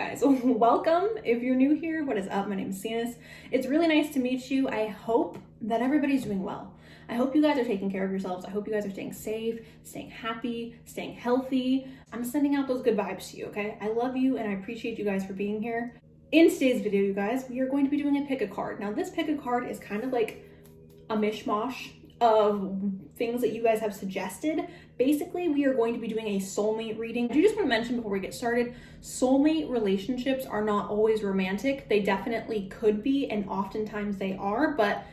guys, welcome. If you're new here, what is up? My name is Cenus. It's really nice to meet you. I hope that everybody's doing well. I hope you guys are taking care of yourselves. I hope you guys are staying safe, staying happy, staying healthy. I'm sending out those good vibes to you, okay? I love you and I appreciate you guys for being here. In today's video, you guys, we are going to be doing a pick a card. Now this pick a card is kind of like a mishmash of things that you guys have suggested. Basically, we are going to be doing a soulmate reading. I do just want to mention before we get started, soulmate relationships are not always romantic. They definitely could be, and oftentimes they are, but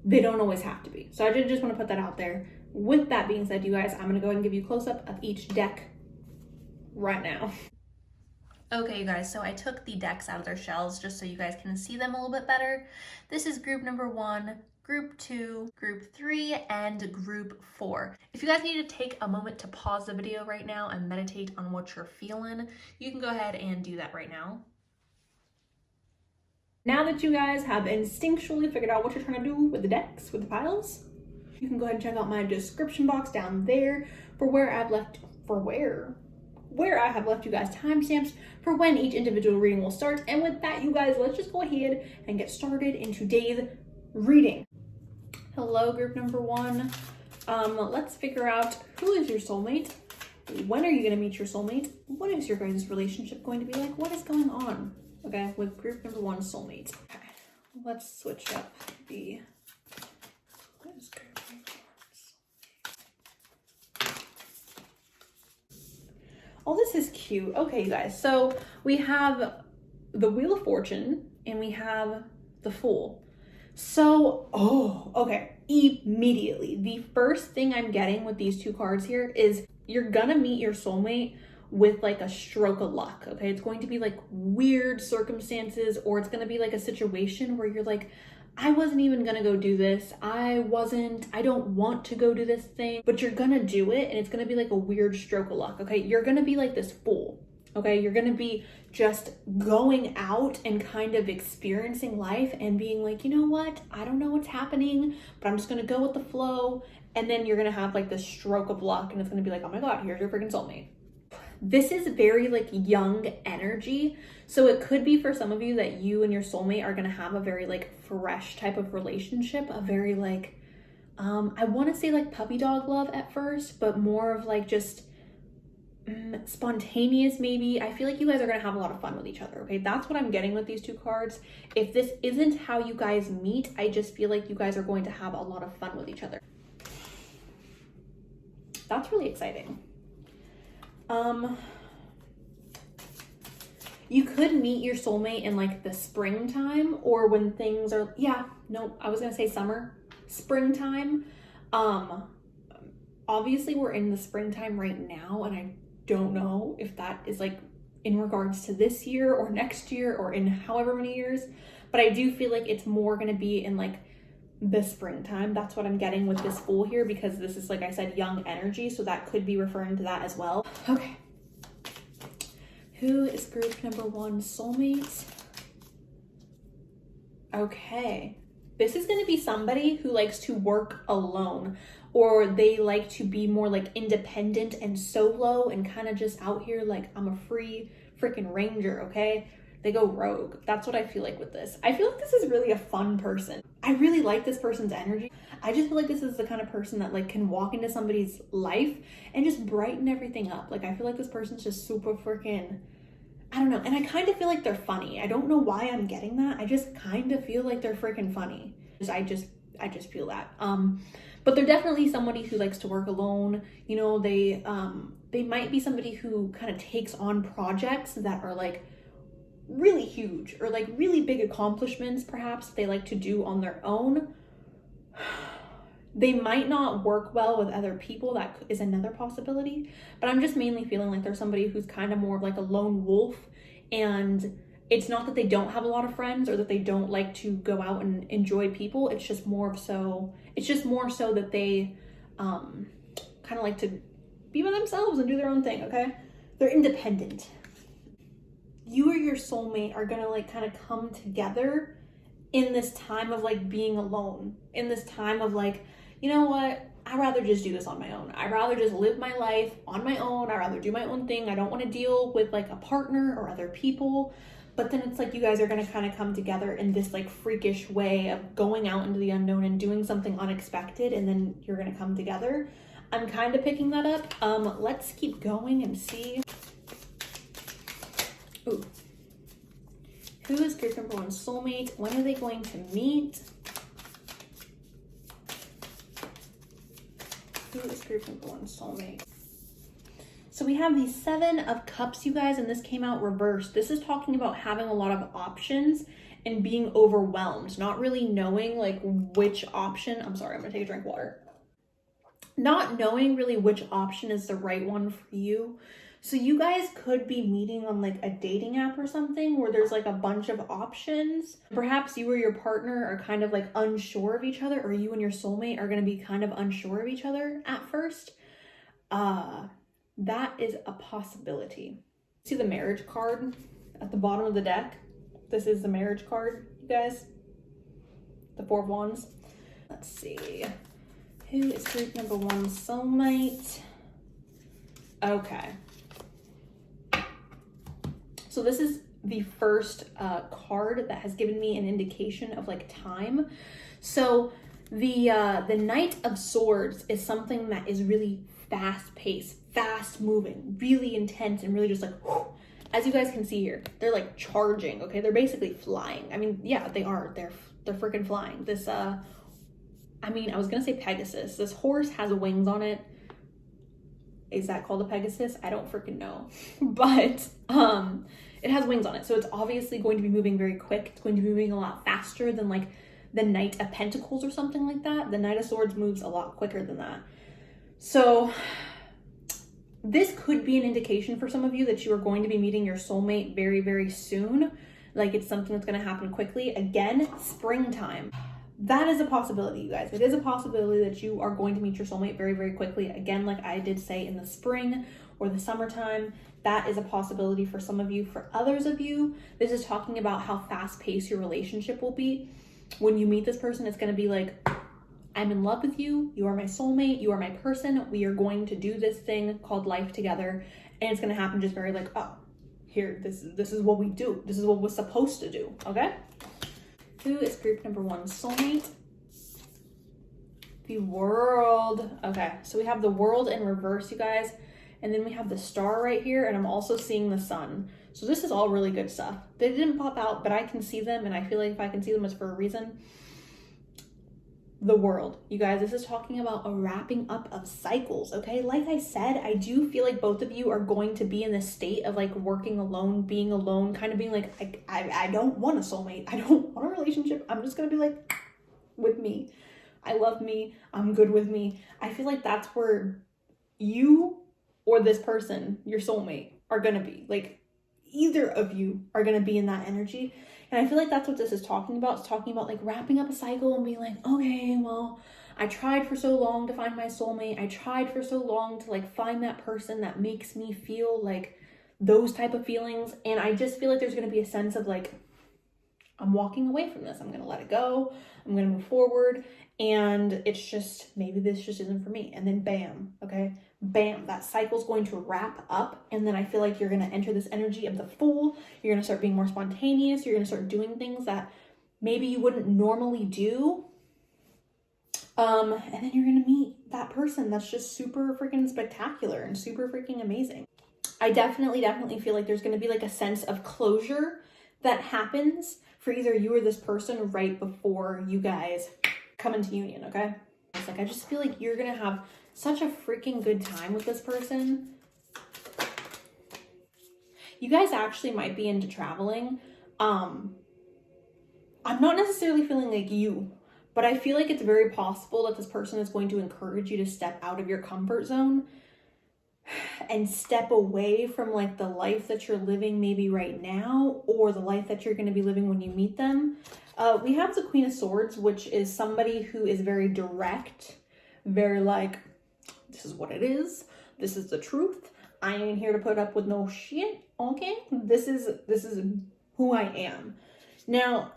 they don't always have to be. So I just want to put that out there. With that being said, you guys, I'm going to go ahead and give you a close-up of each deck right now. Okay, you guys, so I took the decks out of their shells just so you guys can see them a little bit better. This is group number 1, group 2, group 3, and group 4. If you guys need to take a moment to pause the video right now and meditate on what you're feeling, you can go ahead and do that right now. Now that you guys have instinctually figured out what you're trying to do with the decks, with the piles, you can go ahead and check out my description box down there for where I have left you guys timestamps for when each individual reading will start. And with that, you guys, let's just go ahead and get started in today's reading. Hello, group number 1. Let's figure out who is your soulmate. When are you going to meet your soulmate? What is your guys' relationship going to be like? What is going on? Okay, with group number 1, soulmate. Okay, let's switch up the... What is group number 1 soulmate? Oh, this is cute. Okay, you guys, so we have the Wheel of Fortune and we have the Fool. So, okay, immediately, the first thing I'm getting with these two cards here is you're gonna meet your soulmate with like a stroke of luck, okay? It's going to be like weird circumstances, or it's gonna be like a situation where you're like, I wasn't even gonna go do this. I don't want to go do this thing, but you're gonna do it, and it's gonna be like a weird stroke of luck, okay? You're gonna be like this fool, okay? You're gonna be just going out and kind of experiencing life and being like, you know what? I don't know what's happening, but I'm just gonna go with the flow. And then you're gonna have like this stroke of luck, and it's gonna be like, oh my God, here's your freaking soulmate. This is very like young energy. So it could be for some of you that you and your soulmate are gonna have a very like fresh type of relationship, a very like, I wanna say like puppy dog love at first, but more of like just spontaneous maybe. I feel like you guys are gonna have a lot of fun with each other, okay? That's what I'm getting with these two cards. If this isn't how you guys meet, I just feel like you guys are going to have a lot of fun with each other. That's really exciting. You could meet your soulmate in like the springtime, or when things are, I was gonna say summer, springtime. Obviously we're in the springtime right now, and I don't know if that is like in regards to this year or next year or in however many years, but I do feel like it's more gonna be in like the springtime. That's what I'm getting with this Fool here, because this is, like I said, young energy, so that could be referring to that as well. Okay. Who is group number 1 soulmate? Okay. This is going to be somebody who likes to work alone, or they like to be more like independent and solo and kind of just out here like, I'm a free freaking ranger, okay? They go rogue. That's what I feel like with this. I feel like this is really a fun person. I really like this person's energy. I just feel like this is the kind of person that like can walk into somebody's life and just brighten everything up. Like I feel like this person's just super freaking, I don't know. And I kind of feel like they're funny. I don't know why I'm getting that. I just kind of feel like they're freaking funny. I just feel that. But they're definitely somebody who likes to work alone. You know, they might be somebody who kind of takes on projects that are like really huge, or like really big accomplishments perhaps they like to do on their own. They might not work well with other people. That is another possibility, but I'm just mainly feeling like there's somebody who's kind of more of like a lone wolf, and it's not that they don't have a lot of friends or that they don't like to go out and enjoy people. It's just more so that they kind of like to be by themselves and do their own thing, okay? They're independent. You or your soulmate are gonna like kind of come together in this time of like being alone, in this time of like, you know what, I'd rather just do this on my own. I'd rather just live my life on my own. I'd rather do my own thing. I don't want to deal with like a partner or other people. But then it's like you guys are going to kind of come together in this like freakish way of going out into the unknown and doing something unexpected, and then you're going to come together. I'm kind of picking that up. Let's keep going and see. Ooh. Who is group number one soulmate? When are they going to meet? Who is group number one soulmate? So we have the Seven of Cups, you guys, and this came out reversed. This is talking about having a lot of options and being overwhelmed, not really knowing like which option. I'm sorry, I'm gonna take a drink of water. Not knowing really which option is the right one for you. So you guys could be meeting on like a dating app or something where there's like a bunch of options. Perhaps you or your partner are kind of like unsure of each other, or you and your soulmate are going to be kind of unsure of each other at first. That is a possibility. See the marriage card at the bottom of the deck? This is the marriage card, you guys. The Four of Wands. Let's see. Who is group number one soulmate? Okay. So this is the first card that has given me an indication of like time. So the Knight of Swords is something that is really fast paced, fast moving, really intense, and really just like, whew. As you guys can see here, they're like charging, okay? They're basically flying. I mean, yeah, they are. They're freaking flying. This, I was gonna say Pegasus. This horse has wings on it. Is that called a Pegasus? I don't freaking know. But it has wings on it. So it's obviously going to be moving very quick. It's going to be moving a lot faster than like the Knight of Pentacles or something like that. The Knight of Swords moves a lot quicker than that. So this could be an indication for some of you that you are going to be meeting your soulmate very, very soon. Like it's something that's going to happen quickly. Again, springtime. That is a possibility, you guys. It is a possibility that you are going to meet your soulmate very, very quickly. Again, like I did say, in the spring or the summertime, that is a possibility for some of you. For others of you, this is talking about how fast-paced your relationship will be. When you meet this person, it's going to be like, I'm in love with you. You are my soulmate. You are my person. We are going to do this thing called life together. And it's going to happen just very like, oh, here, this is what we do. This is what we're supposed to do, okay? Who is group number one soulmate? The World. Okay, so we have the World in reverse, you guys. And then we have the Star right here, and I'm also seeing the Sun. So this is all really good stuff. They didn't pop out, but I can see them, and I feel like if I can see them, it's for a reason. The World. You guys, this is talking about a wrapping up of cycles, okay? Like I said, I do feel like both of you are going to be in this state of like working alone, being alone, kind of being like, I don't want a soulmate. I don't want a relationship. I'm just going to be like, with me. I love me. I'm good with me. I feel like that's where you or this person, your soulmate, are going to be. Like, either of you are going to be in that energy. And I feel like that's what this is talking about. It's talking about like wrapping up a cycle and being like, okay, well, I tried for so long to find my soulmate. I tried for so long to like find that person that makes me feel like those type of feelings. And I just feel like there's going to be a sense of like, I'm walking away from this. I'm going to let it go. I'm going to move forward. And it's just, maybe this just isn't for me. And then bam, okay? Bam, that cycle's going to wrap up. And then I feel like you're going to enter this energy of the Fool. You're going to start being more spontaneous. You're going to start doing things that maybe you wouldn't normally do. And then you're going to meet that person that's just super freaking spectacular and super freaking amazing. I definitely feel like there's going to be like a sense of closure that happens for either you or this person right before you guys come into union, okay? It's like, I just feel like you're going to have such a freaking good time with this person. You guys actually might be into traveling. I'm not necessarily feeling like you, but I feel like it's very possible that this person is going to encourage you to step out of your comfort zone and step away from like the life that you're living maybe right now, or the life that you're going to be living when you meet them. We have the Queen of Swords, which is somebody who is very direct, very like, this is what it is. This is the truth. I ain't here to put up with no shit. Okay. This is who I am. Now,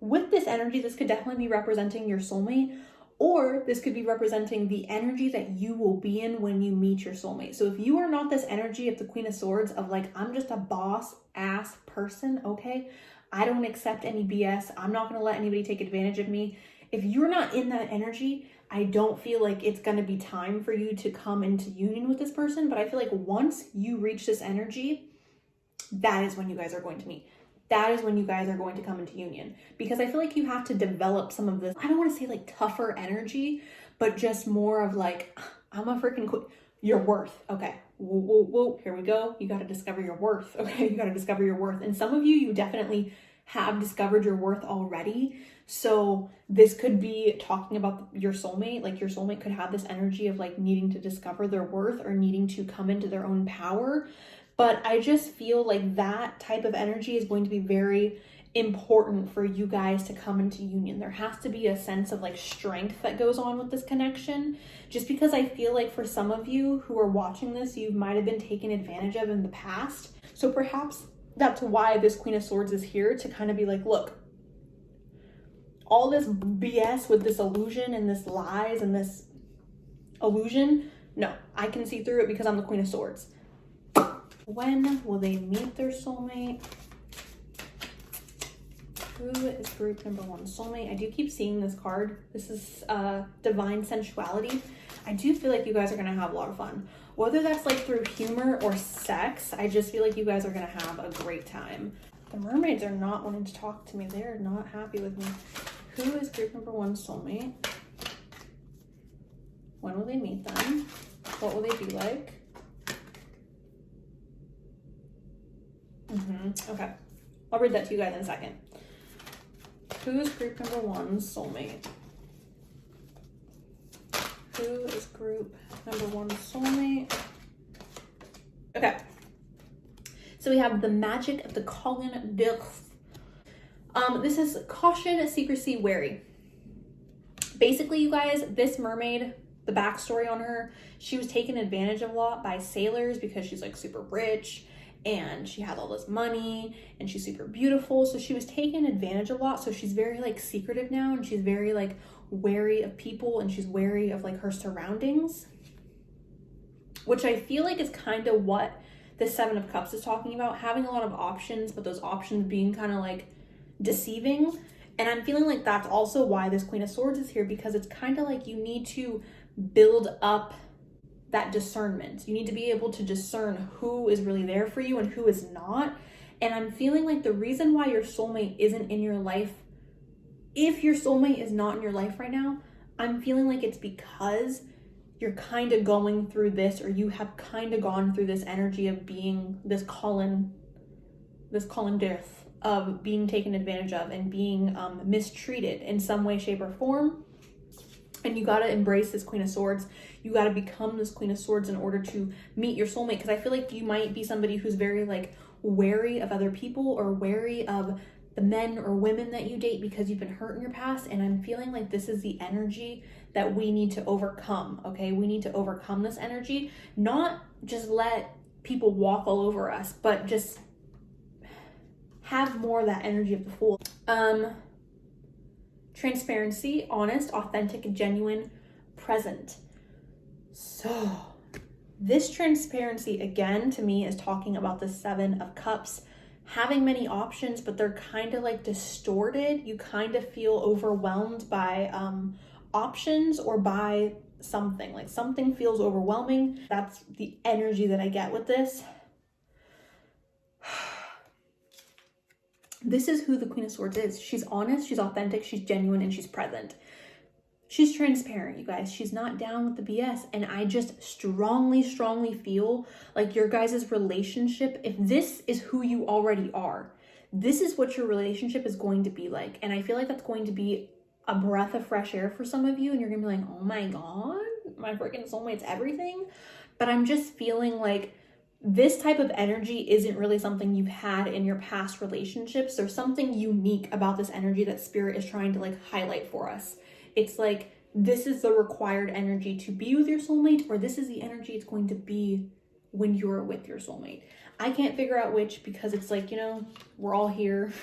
with this energy, this could definitely be representing your soulmate, Or this could be representing the energy that you will be in when you meet your soulmate. So if you are not this energy of the Queen of Swords of like, I'm just a boss ass person, okay? I don't accept any BS. I'm not going to let anybody take advantage of me. If you're not in that energy, I don't feel like it's going to be time for you to come into union with this person. But I feel like once you reach this energy, that is when you guys are going to meet. That is when you guys are going to come into union. Because I feel like you have to develop some of this, I don't want to say like tougher energy, but just more of like, I'm a freaking queen. Your worth. Okay. Whoa, whoa, whoa. Here we go. You got to discover your worth. Okay. You got to discover your worth. And some of you definitely have discovered your worth already. So this could be talking about your soulmate. Like your soulmate could have this energy of like needing to discover their worth or needing to come into their own power. But I just feel like that type of energy is going to be very important for you guys to come into union. There has to be a sense of like strength that goes on with this connection, just because I feel like for some of you who are watching this, you might have been taken advantage of in the past. So perhaps that's why this Queen of Swords is here, to kind of be like, look, all this BS with this illusion and this lies and this illusion, no, I can see through it because I'm the Queen of Swords. When will they meet their soulmate? Who is group number one soulmate? I do keep seeing this card. This is divine sensuality. I do feel like you guys are going to have a lot of fun. Whether that's like through humor or sex, I just feel like you guys are going to have a great time. The mermaids are not wanting to talk to me. They're not happy with me. Who is group number one soulmate? When will they meet them? What will they be like? Okay. I'll read that to you guys in a second. Who is group number one's soulmate? Who is group number one's soulmate? Okay. So we have the magic of the Colin d'Earth. This is caution, secrecy, wary. Basically, you guys, this mermaid, the backstory on her, she was taken advantage of a lot by sailors because she's like super rich and she has all this money and she's super beautiful. So she was taken advantage of a lot. So she's very like secretive now, and she's very like wary of people, and she's wary of like her surroundings, which I feel like is kind of what the Seven of Cups is talking about, having a lot of options, but those options being kind of like deceiving. And I'm feeling like that's also why this Queen of Swords is here, because it's kind of like you need to build up that discernment. You need to be able to discern who is really there for you and who is not. And I'm feeling like the reason why your soulmate isn't in your life, if your soulmate is not in your life right now, I'm feeling like it's because you're kind of going through this, or you have kind of gone through this energy of being this Colin d'Earth, of being taken advantage of and being mistreated in some way, shape, or form. And you got to embrace this Queen of Swords. You got to become this Queen of Swords in order to meet your soulmate. Because I feel like you might be somebody who's very like wary of other people, or wary of the men or women that you date because you've been hurt in your past. And I'm feeling like this is the energy that we need to overcome. Okay, we need to overcome this energy, not just let people walk all over us, but just have more of that energy of the Fool. Transparency, honest, authentic, genuine, present. So this transparency, again, to me is talking about the Seven of Cups, having many options, but they're kind of like distorted. You kind of feel overwhelmed by options, or by something, like something feels overwhelming. That's the energy that I get with this. This is who the Queen of Swords is. She's honest, she's authentic, she's genuine, and she's present. She's transparent, you guys. She's not down with the BS. And I just strongly feel like your guys' relationship, if this is who you already are, this is what your relationship is going to be like. And I feel like that's going to be a breath of fresh air for some of you. And you're going to be like, oh my God, my freaking soulmate's everything. But I'm just feeling like this type of energy isn't really something you've had in your past relationships. There's something unique about this energy that Spirit is trying to like highlight for us. It's like, this is the required energy to be with your soulmate, or this is the energy it's going to be when you're with your soulmate. I can't figure out which, because it's like, you know, we're all here.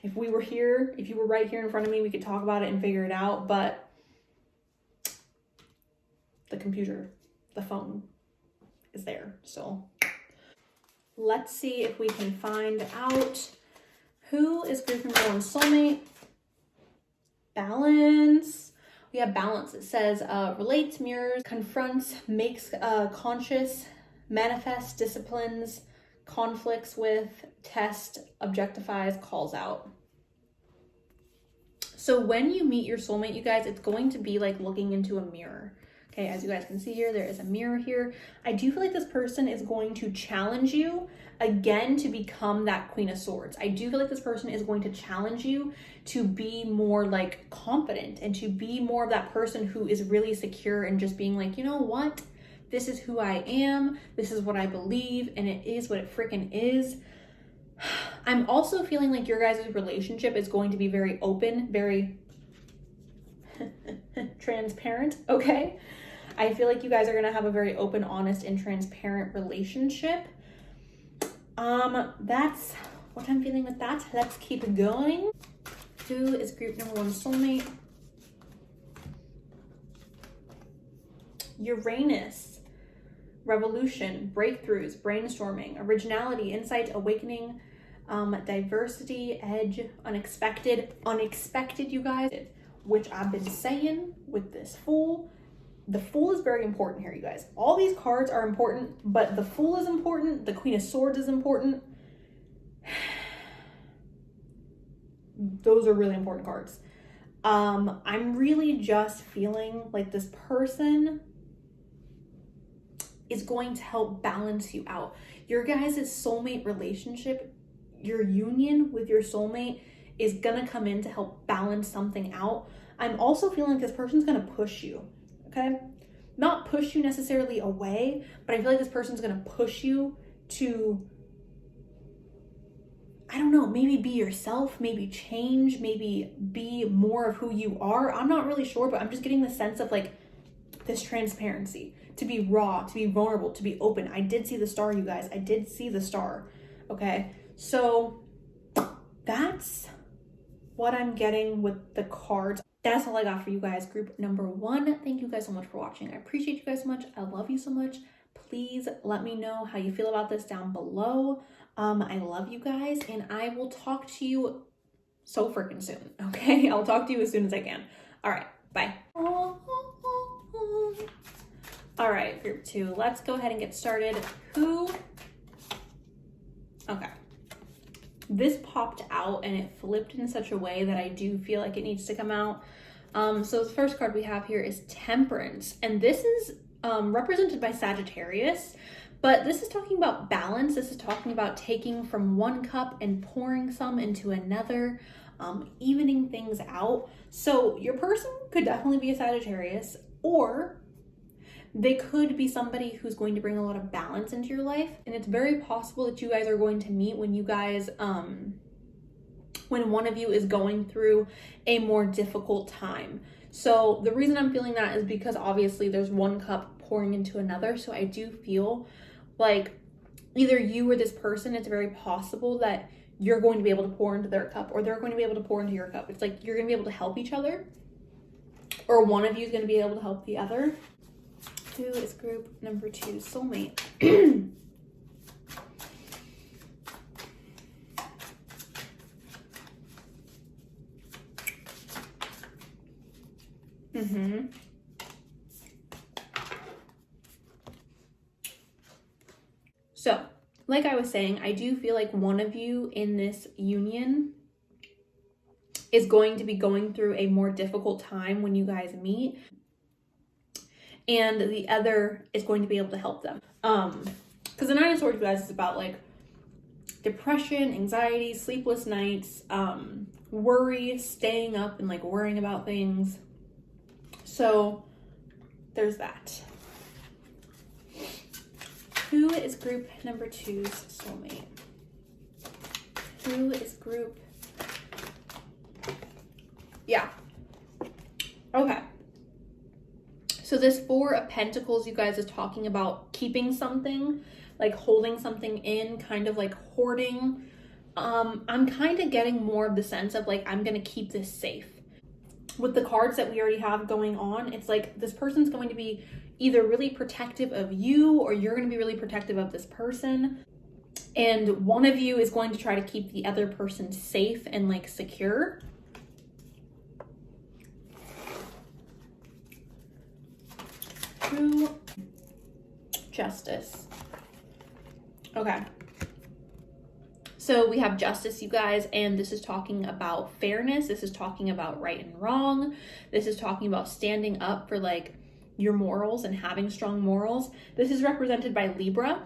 If we were here, if you were right here in front of me, we could talk about it and figure it out. But computer, the phone is there. So let's see if we can find out who is group number 1 soulmate. Balance. We have balance. It says relates, mirrors, confronts, makes conscious, manifests, disciplines, conflicts with, test, objectifies, calls out. So when you meet your soulmate, you guys, it's going to be like looking into a mirror. Okay, as you guys can see here, there is a mirror here. I do feel like this person is going to challenge you again to become that Queen of Swords. I do feel like this person is going to challenge you to be more like confident and to be more of that person who is really secure and just being like, you know what? This is who I am. This is what I believe, and it is what it freaking is. I'm also feeling like your guys' relationship is going to be very open, very transparent, okay? I feel like you guys are going to have a very open, honest, and transparent relationship. That's what I'm feeling with that. Let's keep going. Who is group number 1 soulmate? Uranus. Revolution, breakthroughs, brainstorming, originality, insight, awakening, diversity, edge, unexpected, you guys, which I've been saying with this Fool. The Fool is very important here, you guys. All these cards are important, but the Fool is important. The Queen of Swords is important. Those are really important cards. I'm really just feeling like this person is going to help balance you out. Your guys' soulmate relationship, your union with your soulmate is gonna come in to help balance something out. I'm also feeling like this person's gonna push you, okay? Not push you necessarily away, but I feel like this person's gonna push you to, I don't know, maybe be yourself, maybe change, maybe be more of who you are. I'm not really sure, but I'm just getting the sense of like this transparency, to be raw, to be vulnerable, to be open. I did see the star, you guys. I did see the star, okay? So that's what I'm getting with the cards. That's all I got for you guys. Group number 1. Thank you guys so much for watching. I appreciate you guys so much. I love you so much. Please let me know how you feel about this down below. I love you guys, and I will talk to you so freaking soon, okay? I'll talk to you as soon as I can. All right, bye. All right, group 2, let's go ahead and get started. Okay. This popped out and it flipped in such a way that I do feel like it needs to come out. So the first card we have here is Temperance, and this is represented by Sagittarius, but this is talking about balance. This is talking about taking from one cup and pouring some into another, evening things out. So your person could definitely be a Sagittarius, or they could be somebody who's going to bring a lot of balance into your life. And it's very possible that you guys are going to meet when you guys, when one of you is going through a more difficult time. So the reason I'm feeling that is because obviously there's one cup pouring into another. So I do feel like either you or this person, it's very possible that you're going to be able to pour into their cup, or they're going to be able to pour into your cup. It's like you're going to be able to help each other, or one of you is going to be able to help the other. Who is group number 2 soulmate? So, like I was saying, I do feel like one of you in this union is going to be going through a more difficult time when you guys meet, and the other is going to be able to help them. Because the 9 of Swords, you guys, is about like depression, anxiety, sleepless nights, worry, staying up and like worrying about things. So there's that. Who is group number 2's soulmate? Who is group? Yeah. Okay. So this 4 of Pentacles, you guys, is talking about keeping something, like holding something in, kind of like hoarding. I'm kind of getting more of the sense of like, I'm going to keep this safe. With the cards that we already have going on, it's like this person's going to be either really protective of you, or you're going to be really protective of this person. And one of you is going to try to keep the other person safe and like secure. True Justice. Okay. So we have Justice, you guys, and this is talking about fairness. This is talking about right and wrong. This is talking about standing up for like your morals and having strong morals. This is represented by Libra.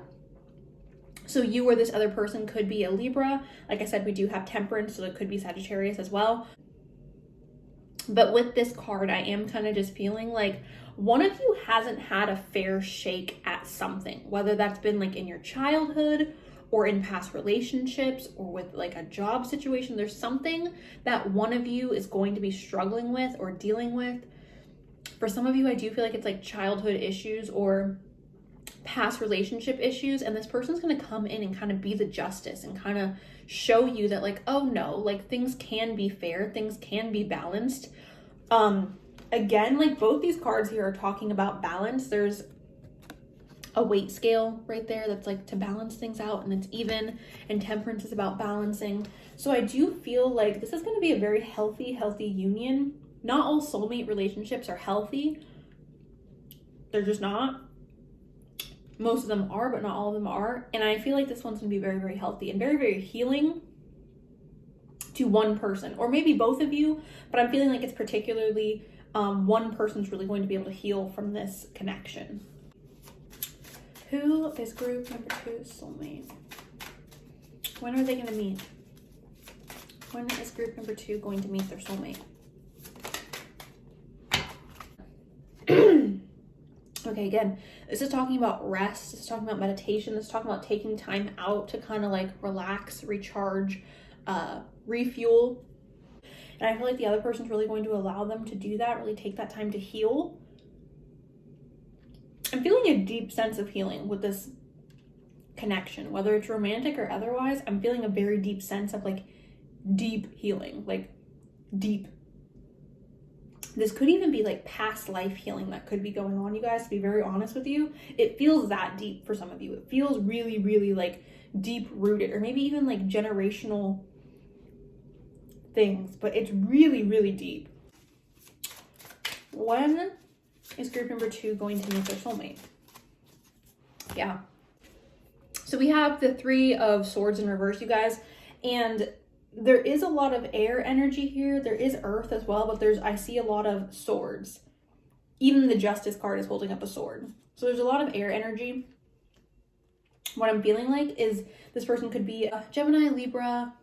So you or this other person could be a Libra. Like I said, we do have Temperance, so it could be Sagittarius as well. But with this card, I am kind of just feeling like one of you hasn't had a fair shake at something, whether that's been like in your childhood or in past relationships or with like a job situation. There's something that one of you is going to be struggling with or dealing with. For some of you, I do feel like it's like childhood issues or past relationship issues, and this person's going to come in and kind of be the justice and kind of show you that like, oh no, like things can be fair, things can be balanced. Again, like both these cards here are talking about balance. There's a weight scale right there that's like to balance things out, and it's even, and Temperance is about balancing. So I do feel like this is going to be a very healthy union. Not all soulmate relationships are healthy. They're just not. Most of them are, but not all of them are. And I feel like this one's gonna be very, very healthy and very, very healing to one person, or maybe both of you, but I'm feeling like it's particularly one person's really going to be able to heal from this connection. Who is group number 2's soulmate? When are they gonna meet? When is group number 2 going to meet their soulmate? Okay, again, this is talking about rest. This is talking about meditation. This is talking about taking time out to kind of like relax, recharge, refuel. And I feel like the other person's really going to allow them to do that, really take that time to heal. I'm feeling a deep sense of healing with this connection, whether it's romantic or otherwise. I'm feeling a very deep sense of like deep healing, like deep. This could even be like past life healing that could be going on, you guys, to be very honest with you. It feels that deep for some of you. It feels really, really like deep rooted, or maybe even like generational things, but it's really, really deep. When is group number 2 going to meet their soulmate? Yeah. So we have the 3 of Swords in reverse, you guys, and there is a lot of air energy here. There is earth as well, but I see a lot of swords. Even the Justice card is holding up a sword. So there's a lot of air energy. What I'm feeling like is this person could be a Gemini, Libra,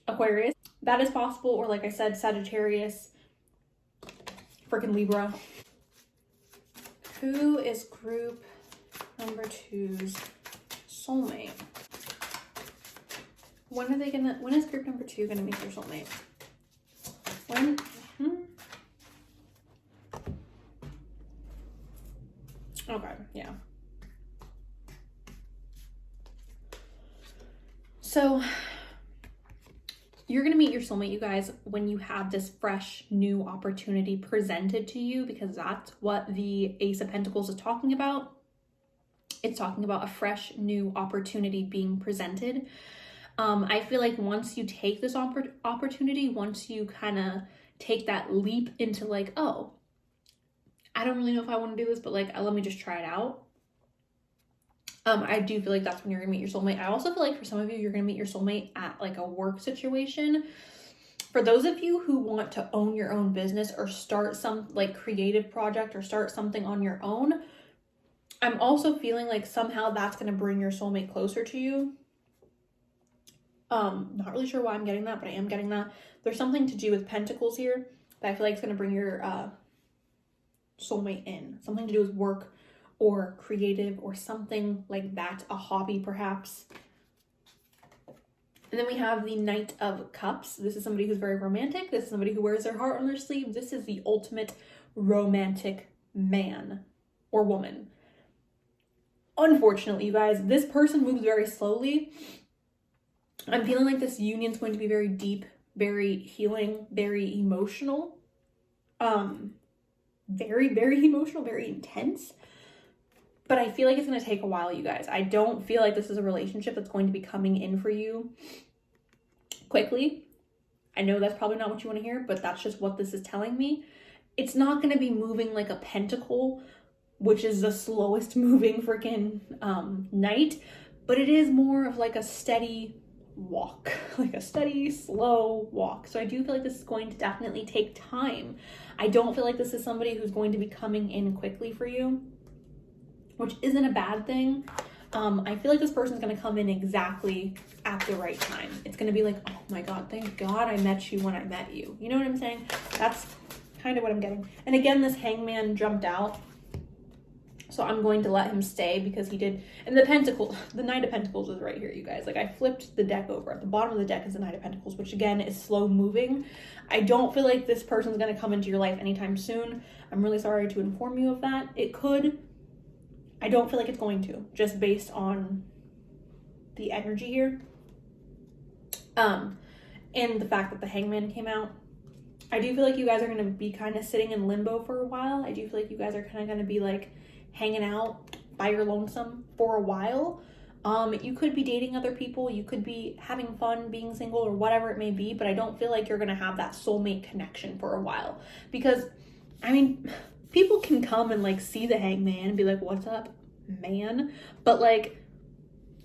Aquarius. That is possible. Or like I said, Sagittarius, freaking Libra. Who is group number 2's soulmate? When is group number 2 gonna meet their soulmate? When? Okay, yeah. So you're gonna meet your soulmate, you guys, when you have this fresh new opportunity presented to you, because that's what the Ace of Pentacles is talking about. It's talking about a fresh new opportunity being presented. I feel like once you take this opportunity, once you kind of take that leap into like, oh, I don't really know if I want to do this, but like, let me just try it out. I do feel like that's when you're gonna meet your soulmate. I also feel like for some of you, you're gonna meet your soulmate at like a work situation. For those of you who want to own your own business or start some like creative project or start something on your own, I'm also feeling like somehow that's gonna bring your soulmate closer to you. Not really sure why I'm getting that, but I am getting that. There's something to do with Pentacles here that I feel like it's going to bring your soulmate in. Something to do with work or creative or something like that. A hobby, perhaps. And then we have the Knight of Cups. This is somebody who's very romantic. This is somebody who wears their heart on their sleeve. This is the ultimate romantic man or woman. Unfortunately, you guys, this person moves very slowly. I'm feeling like this union's going to be very deep, very healing, very emotional. very, very emotional, very intense. But I feel like it's going to take a while, you guys. I don't feel like this is a relationship that's going to be coming in for you quickly. I know that's probably not what you want to hear, but that's just what this is telling me. It's not going to be moving like a pentacle, which is the slowest moving freaking knight, but it is more of like a steady walk, like a steady, slow walk. So I do feel like this is going to definitely take time. I don't feel like this is somebody who's going to be coming in quickly for you, which isn't a bad thing. I feel like this person's going to come in exactly at the right time. It's going to be like, oh my God, thank God I met you when I met you. You know what I'm saying? That's kind of what I'm getting. And again, this hangman jumped out. So I'm going to let him stay because he did. And the Knight of Pentacles is right here, you guys. Like I flipped the deck over. At the bottom of the deck is the Knight of Pentacles, which again is slow moving. I don't feel like this person's going to come into your life anytime soon. I'm really sorry to inform you of that. It could. I don't feel like it's going to, just based on the energy here. And the fact that the hangman came out. I do feel like you guys are going to be kind of sitting in limbo for a while. I do feel like you guys are kind of going to be like hanging out by your lonesome for a while. You could be dating other people. You could be having fun being single or whatever it may be, but I don't feel like you're going to have that soulmate connection for a while. Because, I mean, people can come and like see the hangman and be like, what's up, man? But like,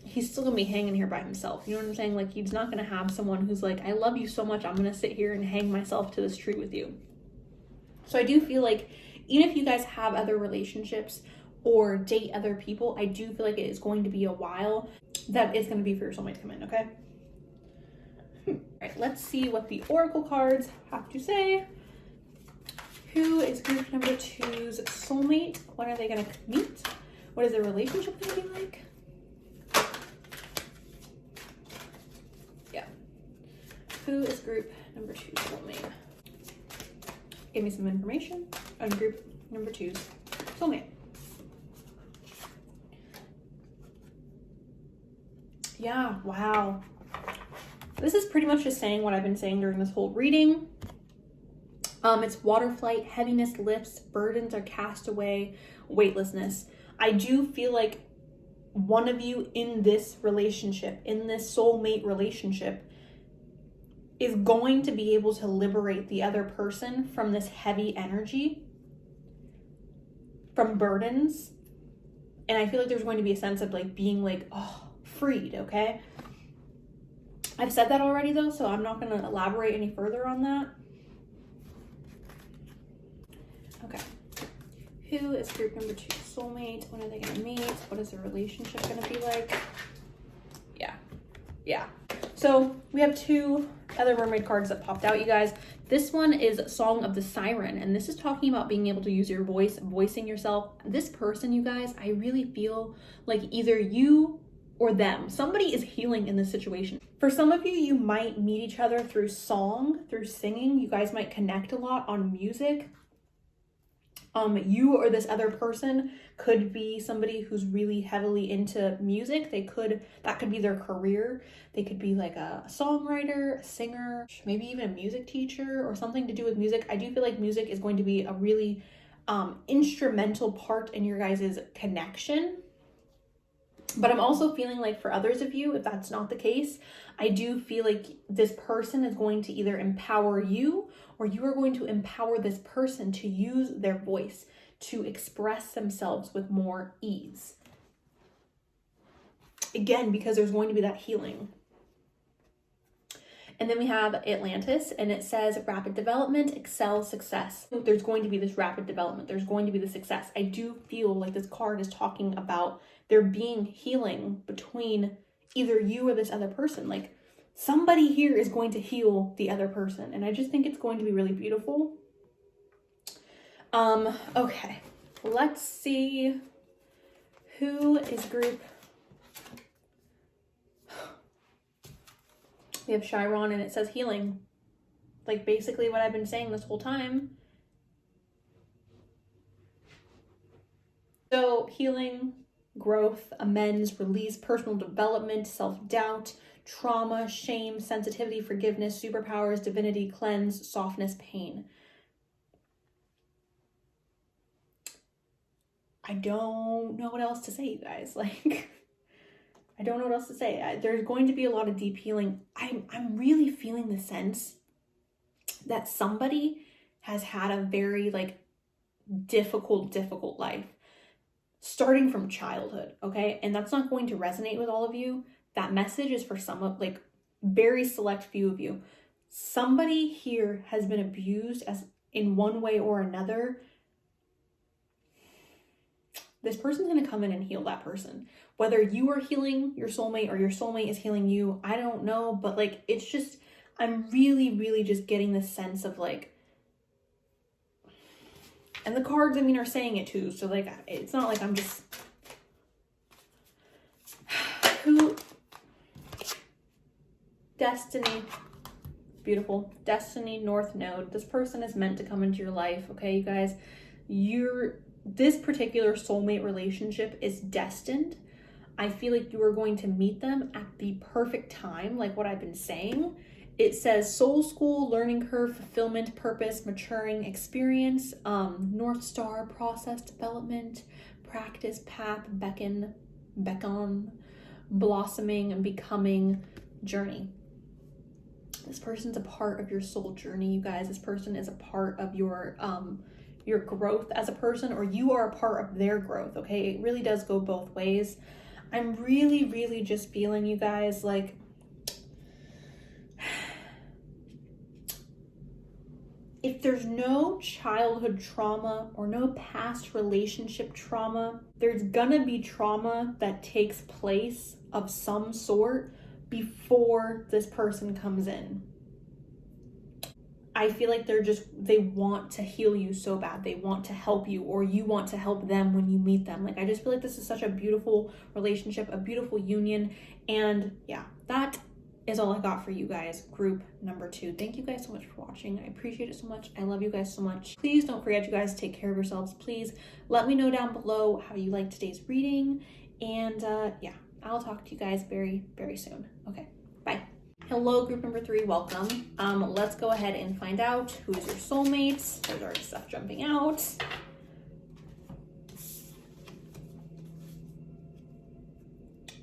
he's still gonna be hanging here by himself. You know what I'm saying? Like, he's not gonna have someone who's like, I love you so much, I'm gonna sit here and hang myself to this tree with you. So I do feel like even if you guys have other relationships or date other people, I do feel like it is going to be a while that it's gonna be for your soulmate to come in, okay? All right, let's see what the oracle cards have to say. Who is group number 2's soulmate? When are they gonna meet? What is their relationship gonna be like? Who is group number 2's soulmate? Give me some information on group number 2's soulmate. Yeah, wow. This is pretty much just saying what I've been saying during this whole reading. It's water flight, heaviness lifts, burdens are cast away, weightlessness. I do feel like one of you in this relationship, in this soulmate relationship, is going to be able to liberate the other person from this heavy energy, from burdens. And I feel like there's going to be a sense of like being like, oh, freed, okay? I've said that already though, so I'm not gonna elaborate any further on that. Okay. Who is group number 2 soulmate? When are they gonna meet? What is their relationship gonna be like? Yeah. So we have 2 other mermaid cards that popped out, you guys. This one is Song of the Siren, and this is talking about being able to use your voice, voicing yourself. This person, you guys, I really feel like either you or them, somebody is healing in this situation. For some of you, you might meet each other through song, through singing. You guys might connect a lot on music. You or this other person could be somebody who's really heavily into music. That could be their career. They could be like a songwriter, a singer, maybe even a music teacher or something to do with music. I do feel like music is going to be a really instrumental part in your guys' connection. But I'm also feeling like for others of you, if that's not the case, I do feel like this person is going to either empower you or you are going to empower this person to use their voice to express themselves with more ease. Again, because there's going to be that healing. And then we have Atlantis, and it says rapid development, excel, success. There's going to be this rapid development. There's going to be the success. I do feel like this card is talking about there being healing between either you or this other person. Like somebody here is going to heal the other person. And I just think it's going to be really beautiful. Okay, let's see who is group. We have Chiron and it says healing. Like basically what I've been saying this whole time. So healing, growth, amends, release, personal development, self-doubt, trauma, shame, sensitivity, forgiveness, superpowers, divinity, cleanse, softness, pain. I don't know what else to say, you guys. Like, I don't know what else to say. There's going to be a lot of deep healing. I'm really feeling the sense that somebody has had a very like difficult life starting from childhood, okay? And that's not going to resonate with all of you. That message is for some of like very select few of you. Somebody here has been abused as in one way or another. This person's going to come in and heal that person. Whether you are healing your soulmate or your soulmate is healing you, I don't know. But like, it's just, I'm really just getting this sense of like, and the cards, I mean, are saying it too. So like, it's not like I'm just, Destiny, beautiful. Destiny, North Node. This person is meant to come into your life, okay, you guys? This particular soulmate relationship is destined. I feel like you are going to meet them at the perfect time, like what I've been saying. It says soul school, learning curve, fulfillment, purpose, maturing, experience, North Star, process, development, practice, path, beckon, blossoming, and becoming, journey. This person's a part of your soul journey, you guys. This person is a part of your growth as a person, or you are a part of their growth, okay? It really does go both ways. I'm really just feeling, you guys, like, if there's no childhood trauma or no past relationship trauma, there's gonna be trauma that takes place of some sort before this person comes in. I feel like they want to heal you so bad. They want to help you, or you want to help them when you meet them. Like, I just feel like this is such a beautiful relationship, a beautiful union. And yeah, that is all I got for you guys, group number 2. Thank you guys so much for watching. I appreciate it so much. I love you guys so much. Please don't forget, you guys, to take care of yourselves. Please let me know down below how you liked today's reading. And yeah, I'll talk to you guys very soon. Okay, bye. Hello, group number 3, welcome. Let's go ahead and find out who is your soulmate. There's already stuff jumping out.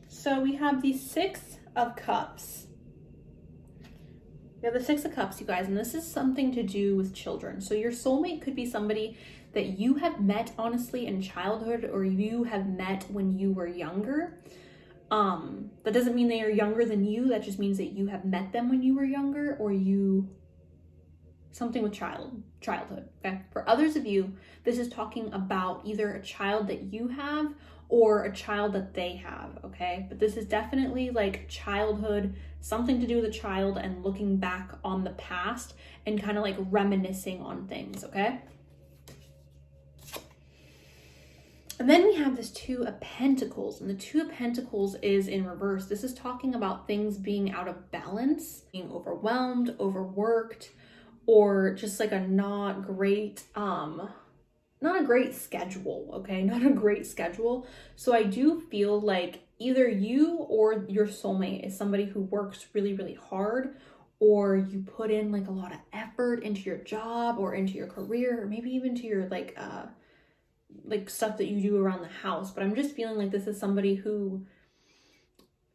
So we have the 6 of Cups. We have the 6 of Cups, you guys, and this is something to do with children. So your soulmate could be somebody that you have met, honestly, in childhood, or you have met when you were younger. That doesn't mean they are younger than you. That just means that you have met them when you were younger, or something with childhood, okay? For others of you, this is talking about either a child that you have or a child that they have, okay? But this is definitely like childhood, something to do with a child and looking back on the past and kind of like reminiscing on things, okay? And then we have this 2 of Pentacles, and the 2 of Pentacles is in reverse. This is talking about things being out of balance, being overwhelmed, overworked, or just like a not a great schedule, okay? Not a great schedule. So I do feel like either you or your soulmate is somebody who works really hard, or you put in like a lot of effort into your job or into your career, or maybe even to your like stuff that you do around the house. But I'm just feeling like this is somebody who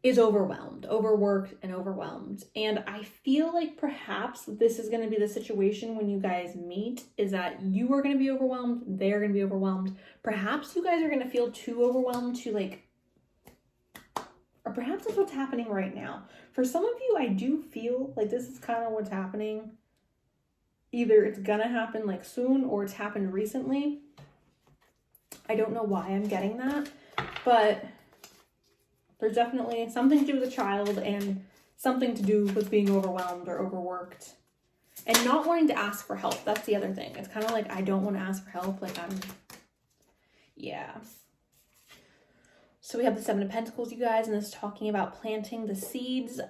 is overwhelmed, overworked, and overwhelmed. And I feel like perhaps this is going to be the situation when you guys meet, is that you are going to be overwhelmed, they're going to be overwhelmed. Perhaps you guys are going to feel too overwhelmed to like, or perhaps that's what's happening right now. For some of you, I do feel like this is kind of what's happening. Either it's going to happen like soon, or it's happened recently. I don't know why I'm getting that, but there's definitely something to do with a child and something to do with being overwhelmed or overworked and not wanting to ask for help. That's the other thing. It's kind of like, I don't want to ask for help. Like yeah. So we have the 7 of Pentacles, you guys, and this is talking about planting the seeds,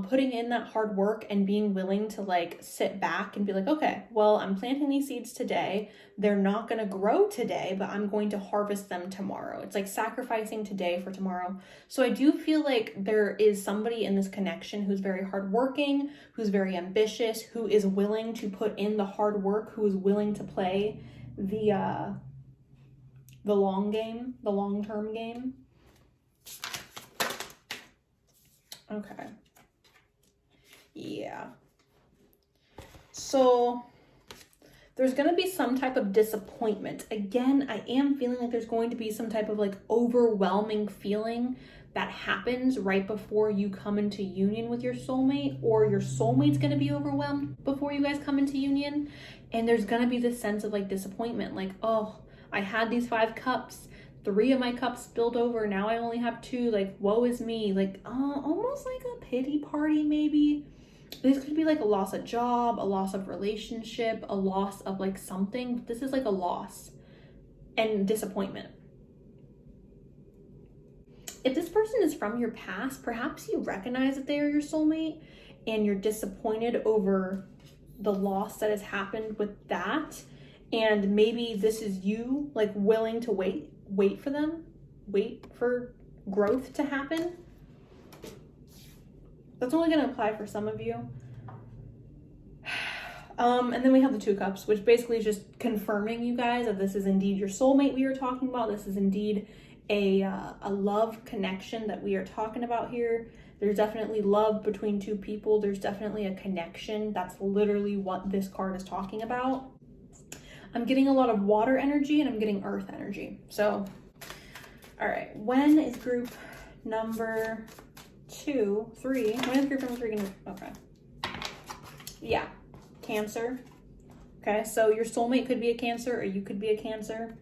putting in that hard work and being willing to like sit back and be like, okay, well, I'm planting these seeds today. They're not going to grow today, but I'm going to harvest them tomorrow. It's like sacrificing today for tomorrow. So I do feel like there is somebody in this connection who's very hardworking, who's very ambitious, who is willing to put in the hard work, who is willing to play the the long game, the long-term game. Okay. Yeah. So there's going to be some type of disappointment. Again, I am feeling like there's going to be some type of like overwhelming feeling that happens right before you come into union with your soulmate, or your soulmate's going to be overwhelmed before you guys come into union. And there's going to be this sense of like disappointment, like, oh, I had these 5 cups, 3 of my cups spilled over, now I only have 2, like, woe is me, like, almost like a pity party maybe. This could be like a loss of job, a loss of relationship, a loss of like something. This is like a loss and disappointment. If this person is from your past, perhaps you recognize that they are your soulmate and you're disappointed over the loss that has happened with that. And maybe this is you like willing to wait for them, wait for growth to happen. That's only going to apply for some of you. And then we have the 2 cups, which basically is just confirming, you guys, that this is indeed your soulmate we are talking about. This is indeed a love connection that we are talking about here. There's definitely love between 2 people. There's definitely a connection. That's literally what this card is talking about. I'm getting a lot of water energy and I'm getting earth energy. So, all right. When is group number 2, 3? When is group number 3 gonna, okay. Yeah, Cancer. Okay, so your soulmate could be a Cancer or you could be a Cancer.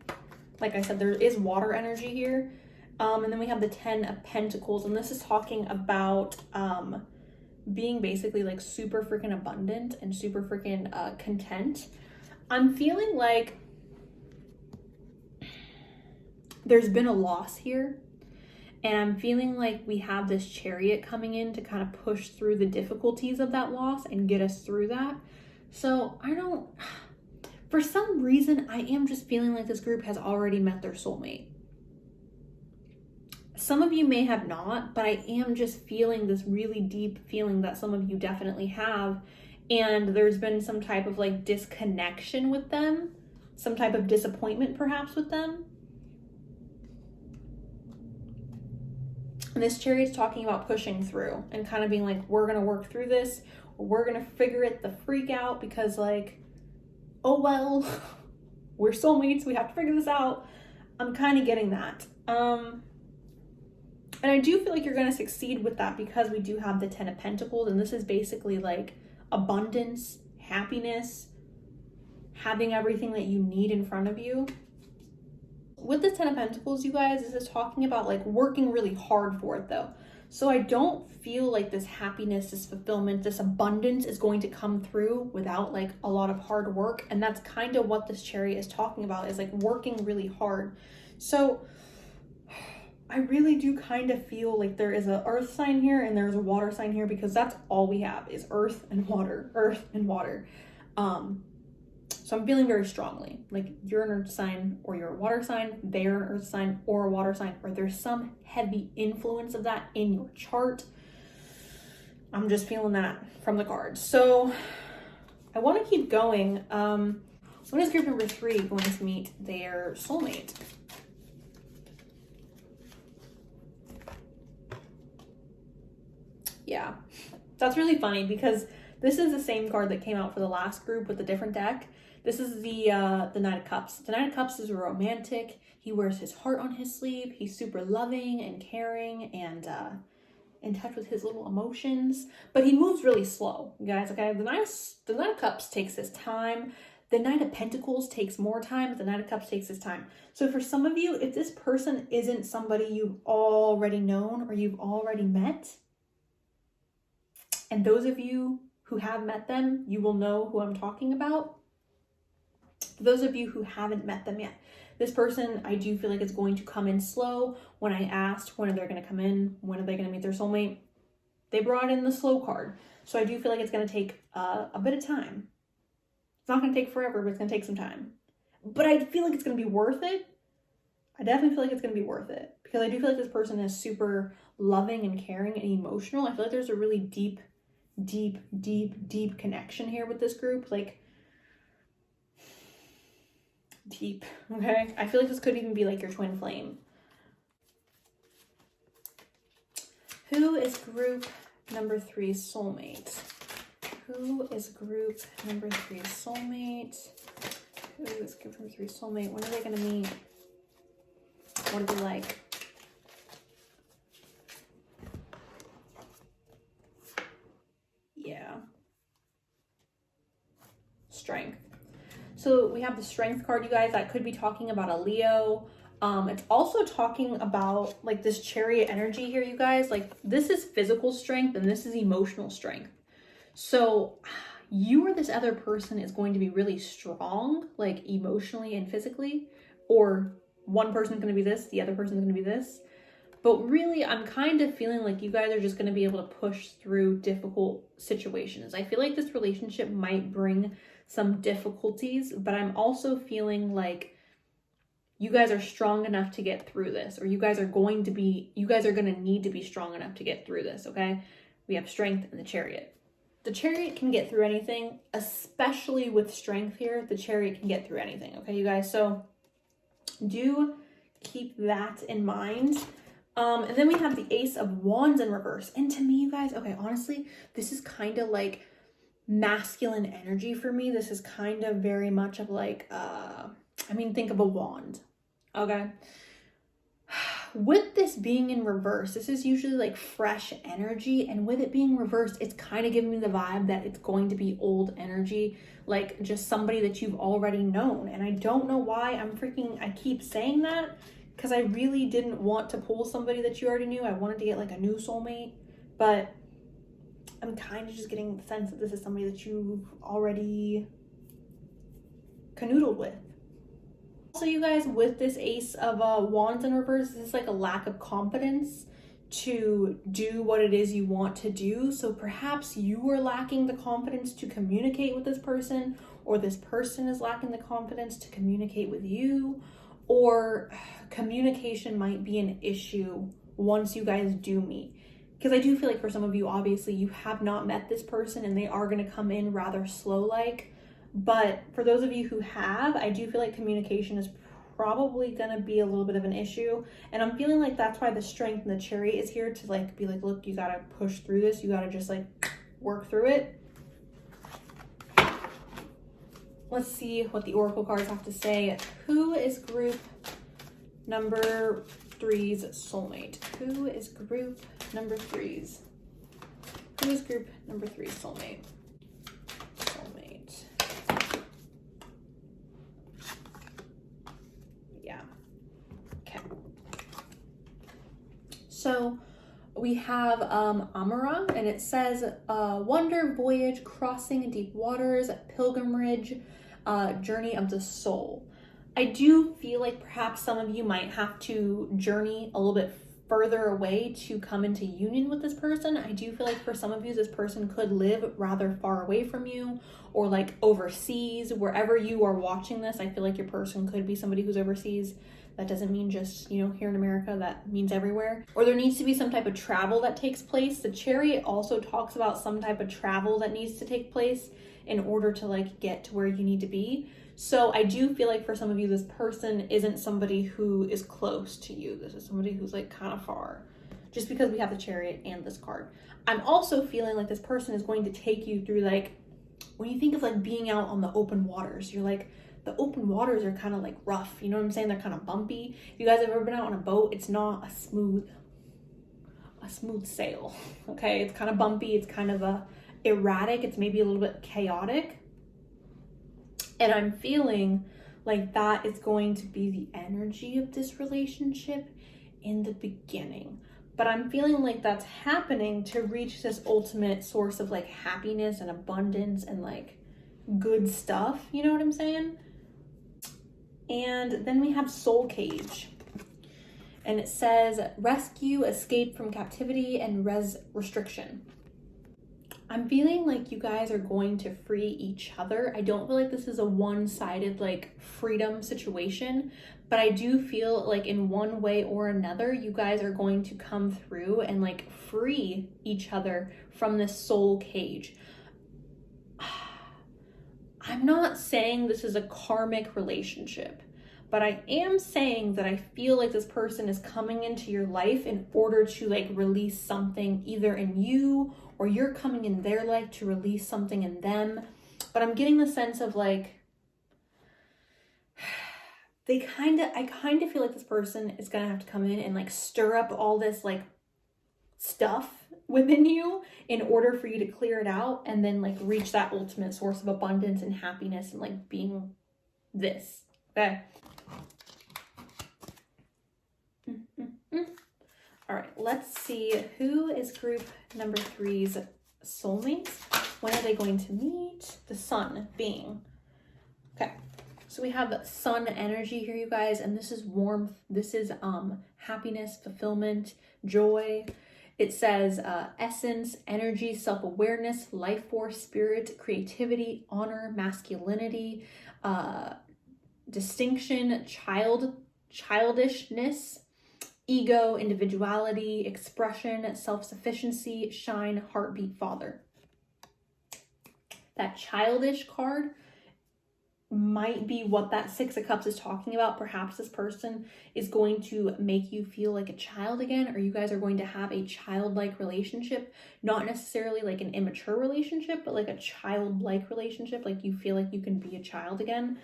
Like I said, there is water energy here. And then we have the 10 of Pentacles, and this is talking about being basically like super freaking abundant and super freaking content. I'm feeling like there's been a loss here. And I'm feeling like we have this Chariot coming in to kind of push through the difficulties of that loss and get us through that. So for some reason, I am just feeling like this group has already met their soulmate. Some of you may have not, but I am just feeling this really deep feeling that some of you definitely have. And there's been some type of like disconnection with them, some type of disappointment perhaps with them. And this Chariot's talking about pushing through and kind of being like, we're going to work through this, or we're going to figure it the freak out because like, oh, well, we're soulmates. We have to figure this out. I'm kind of getting that. And I do feel like you're going to succeed with that because we do have the 10 of Pentacles. And this is basically like abundance, happiness, having everything that you need in front of you. With the 10 of Pentacles, you guys, this is talking about like working really hard for it though. So I don't feel like this happiness, this fulfillment, this abundance is going to come through without like a lot of hard work. And that's kind of what this Chariot is talking about, is like working really hard. So I really do kind of feel like there is an earth sign here and there's a water sign here, because that's all we have is earth and water, earth and water. So I'm feeling very strongly like you're an earth sign or you're a water sign, they're an earth sign or a water sign, or there's some heavy influence of that in your chart. I'm just feeling that from the cards. So I want to keep going. When is group number 3 going to meet their soulmate? Yeah, that's really funny because this is the same card that came out for the last group with a different deck. This is the Knight of Cups. The Knight of Cups is a romantic. He wears his heart on his sleeve. He's super loving and caring and in touch with his little emotions. But he moves really slow, you guys. Okay, the Knight of Cups takes his time. The Knight of Pentacles takes more time, but the Knight of Cups takes his time. So for some of you, if this person isn't somebody you've already known or you've already met, and those of you who have met them, you will know who I'm talking about. For those of you who haven't met them yet, this person, I do feel like it's going to come in slow. When I asked when are they going to come in, when are they going to meet their soulmate, they brought in the slow card. So I do feel like it's going to take a bit of time. It's not going to take forever, but it's going to take some time. But I feel like it's going to be worth it. I definitely feel like it's going to be worth it because I do feel like this person is super loving and caring and emotional. I feel like there's a really deep connection here with this group. Like, deep, okay? I feel like this could even be like your twin flame. Who is group number 3 soulmate? Who is group number 3 soulmate? Who is group number 3 soulmate? When are they gonna meet? What are they like? Yeah. Strength. So we have the strength card, you guys. That could be talking about a Leo. It's also talking about like this chariot energy here, you guys. Like this is physical strength and this is emotional strength. So you or this other person is going to be really strong, like emotionally and physically, or one person's going to be this, the other person's going to be this. But really, I'm kind of feeling like you guys are just going to be able to push through difficult situations. I feel like this relationship might bring some difficulties, but I'm also feeling like you guys are strong enough to get through this, or you guys are going to need to be strong enough to get through this, okay? We have strength in the chariot. The chariot can get through anything, especially with strength here. The chariot can get through anything, okay, you guys? So do keep that in mind. And then we have the Ace of Wands in reverse. And to me, you guys, okay, honestly, this is kind of like masculine energy for me. This is kind of very much of like, think of a wand, okay? With this being in reverse, this is usually like fresh energy. And with it being reversed, it's kind of giving me the vibe that it's going to be old energy, like just somebody that you've already known. And I don't know why I keep saying that, because I really didn't want to pull somebody that you already knew. I wanted to get like a new soulmate, but I'm kind of just getting the sense that this is somebody that you've already canoodled with. Also, you guys, with this Ace of Wands in reverse, this is like a lack of confidence to do what it is you want to do. So perhaps you are lacking the confidence to communicate with this person, or this person is lacking the confidence to communicate with you, or communication might be an issue once you guys do meet. Because I do feel like for some of you, obviously, you have not met this person and they are going to come in rather slow-like. But for those of you who have, I do feel like communication is probably going to be a little bit of an issue. And I'm feeling like that's why the strength in the chariot is here to like be like, look, you got to push through this. You got to just like work through it. Let's see what the oracle cards have to say. Who is group number 3's soulmate? Who is group number 3's? Who is group number 3's soulmate? Soulmate. Yeah. Okay. So we have Amara, and it says wonder, voyage, crossing in deep waters, pilgrimage, journey of the soul. I do feel like perhaps some of you might have to journey a little bit further away to come into union with this person. I do feel like for some of you, this person could live rather far away from you, or like overseas, wherever you are watching this. I feel like your person could be somebody who's overseas. That doesn't mean just, here in America, that means everywhere. Or there needs to be some type of travel that takes place. The chariot also talks about some type of travel that needs to take place in order to like get to where you need to be. So I do feel like for some of you, this person isn't somebody who is close to you. This is somebody who's like kind of far, just because we have the chariot and this card. I'm also feeling like this person is going to take you through, like, when you think of like being out on the open waters, you're like, the open waters are kind of like rough. You know what I'm saying? They're kind of bumpy. If you guys have ever been out on a boat, it's not a smooth sail. Okay. It's kind of bumpy. It's kind of erratic. It's maybe a little bit chaotic. And I'm feeling like that is going to be the energy of this relationship in the beginning. But I'm feeling like that's happening to reach this ultimate source of like happiness and abundance and like good stuff. You know what I'm saying? And then we have Soul Cage. And it says rescue, escape from captivity, and restriction. I'm feeling like you guys are going to free each other. I don't feel like this is a one-sided like freedom situation, but I do feel like in one way or another, you guys are going to come through and like free each other from this soul cage. I'm not saying this is a karmic relationship, but I am saying that I feel like this person is coming into your life in order to like release something either in you, or you're coming in their life to release something in them. But I'm getting the sense of like, I kind of feel like this person is gonna have to come in and like stir up all this like stuff within you in order for you to clear it out and then like reach that ultimate source of abundance and happiness and like being this. Okay. All right, let's see who is group number 3's soulmates. When are they going to meet? The sun being. Okay. So we have sun energy here, you guys, and this is warmth. This is happiness, fulfillment, joy. It says essence, energy, self-awareness, life force, spirit, creativity, honor, masculinity, distinction, childishness, ego, individuality, expression, self-sufficiency, shine, heartbeat, father. That childish card might be what that 6 of Cups is talking about. Perhaps this person is going to make you feel like a child again, or you guys are going to have a childlike relationship, not necessarily like an immature relationship, but like a childlike relationship, like you feel like you can be a child again.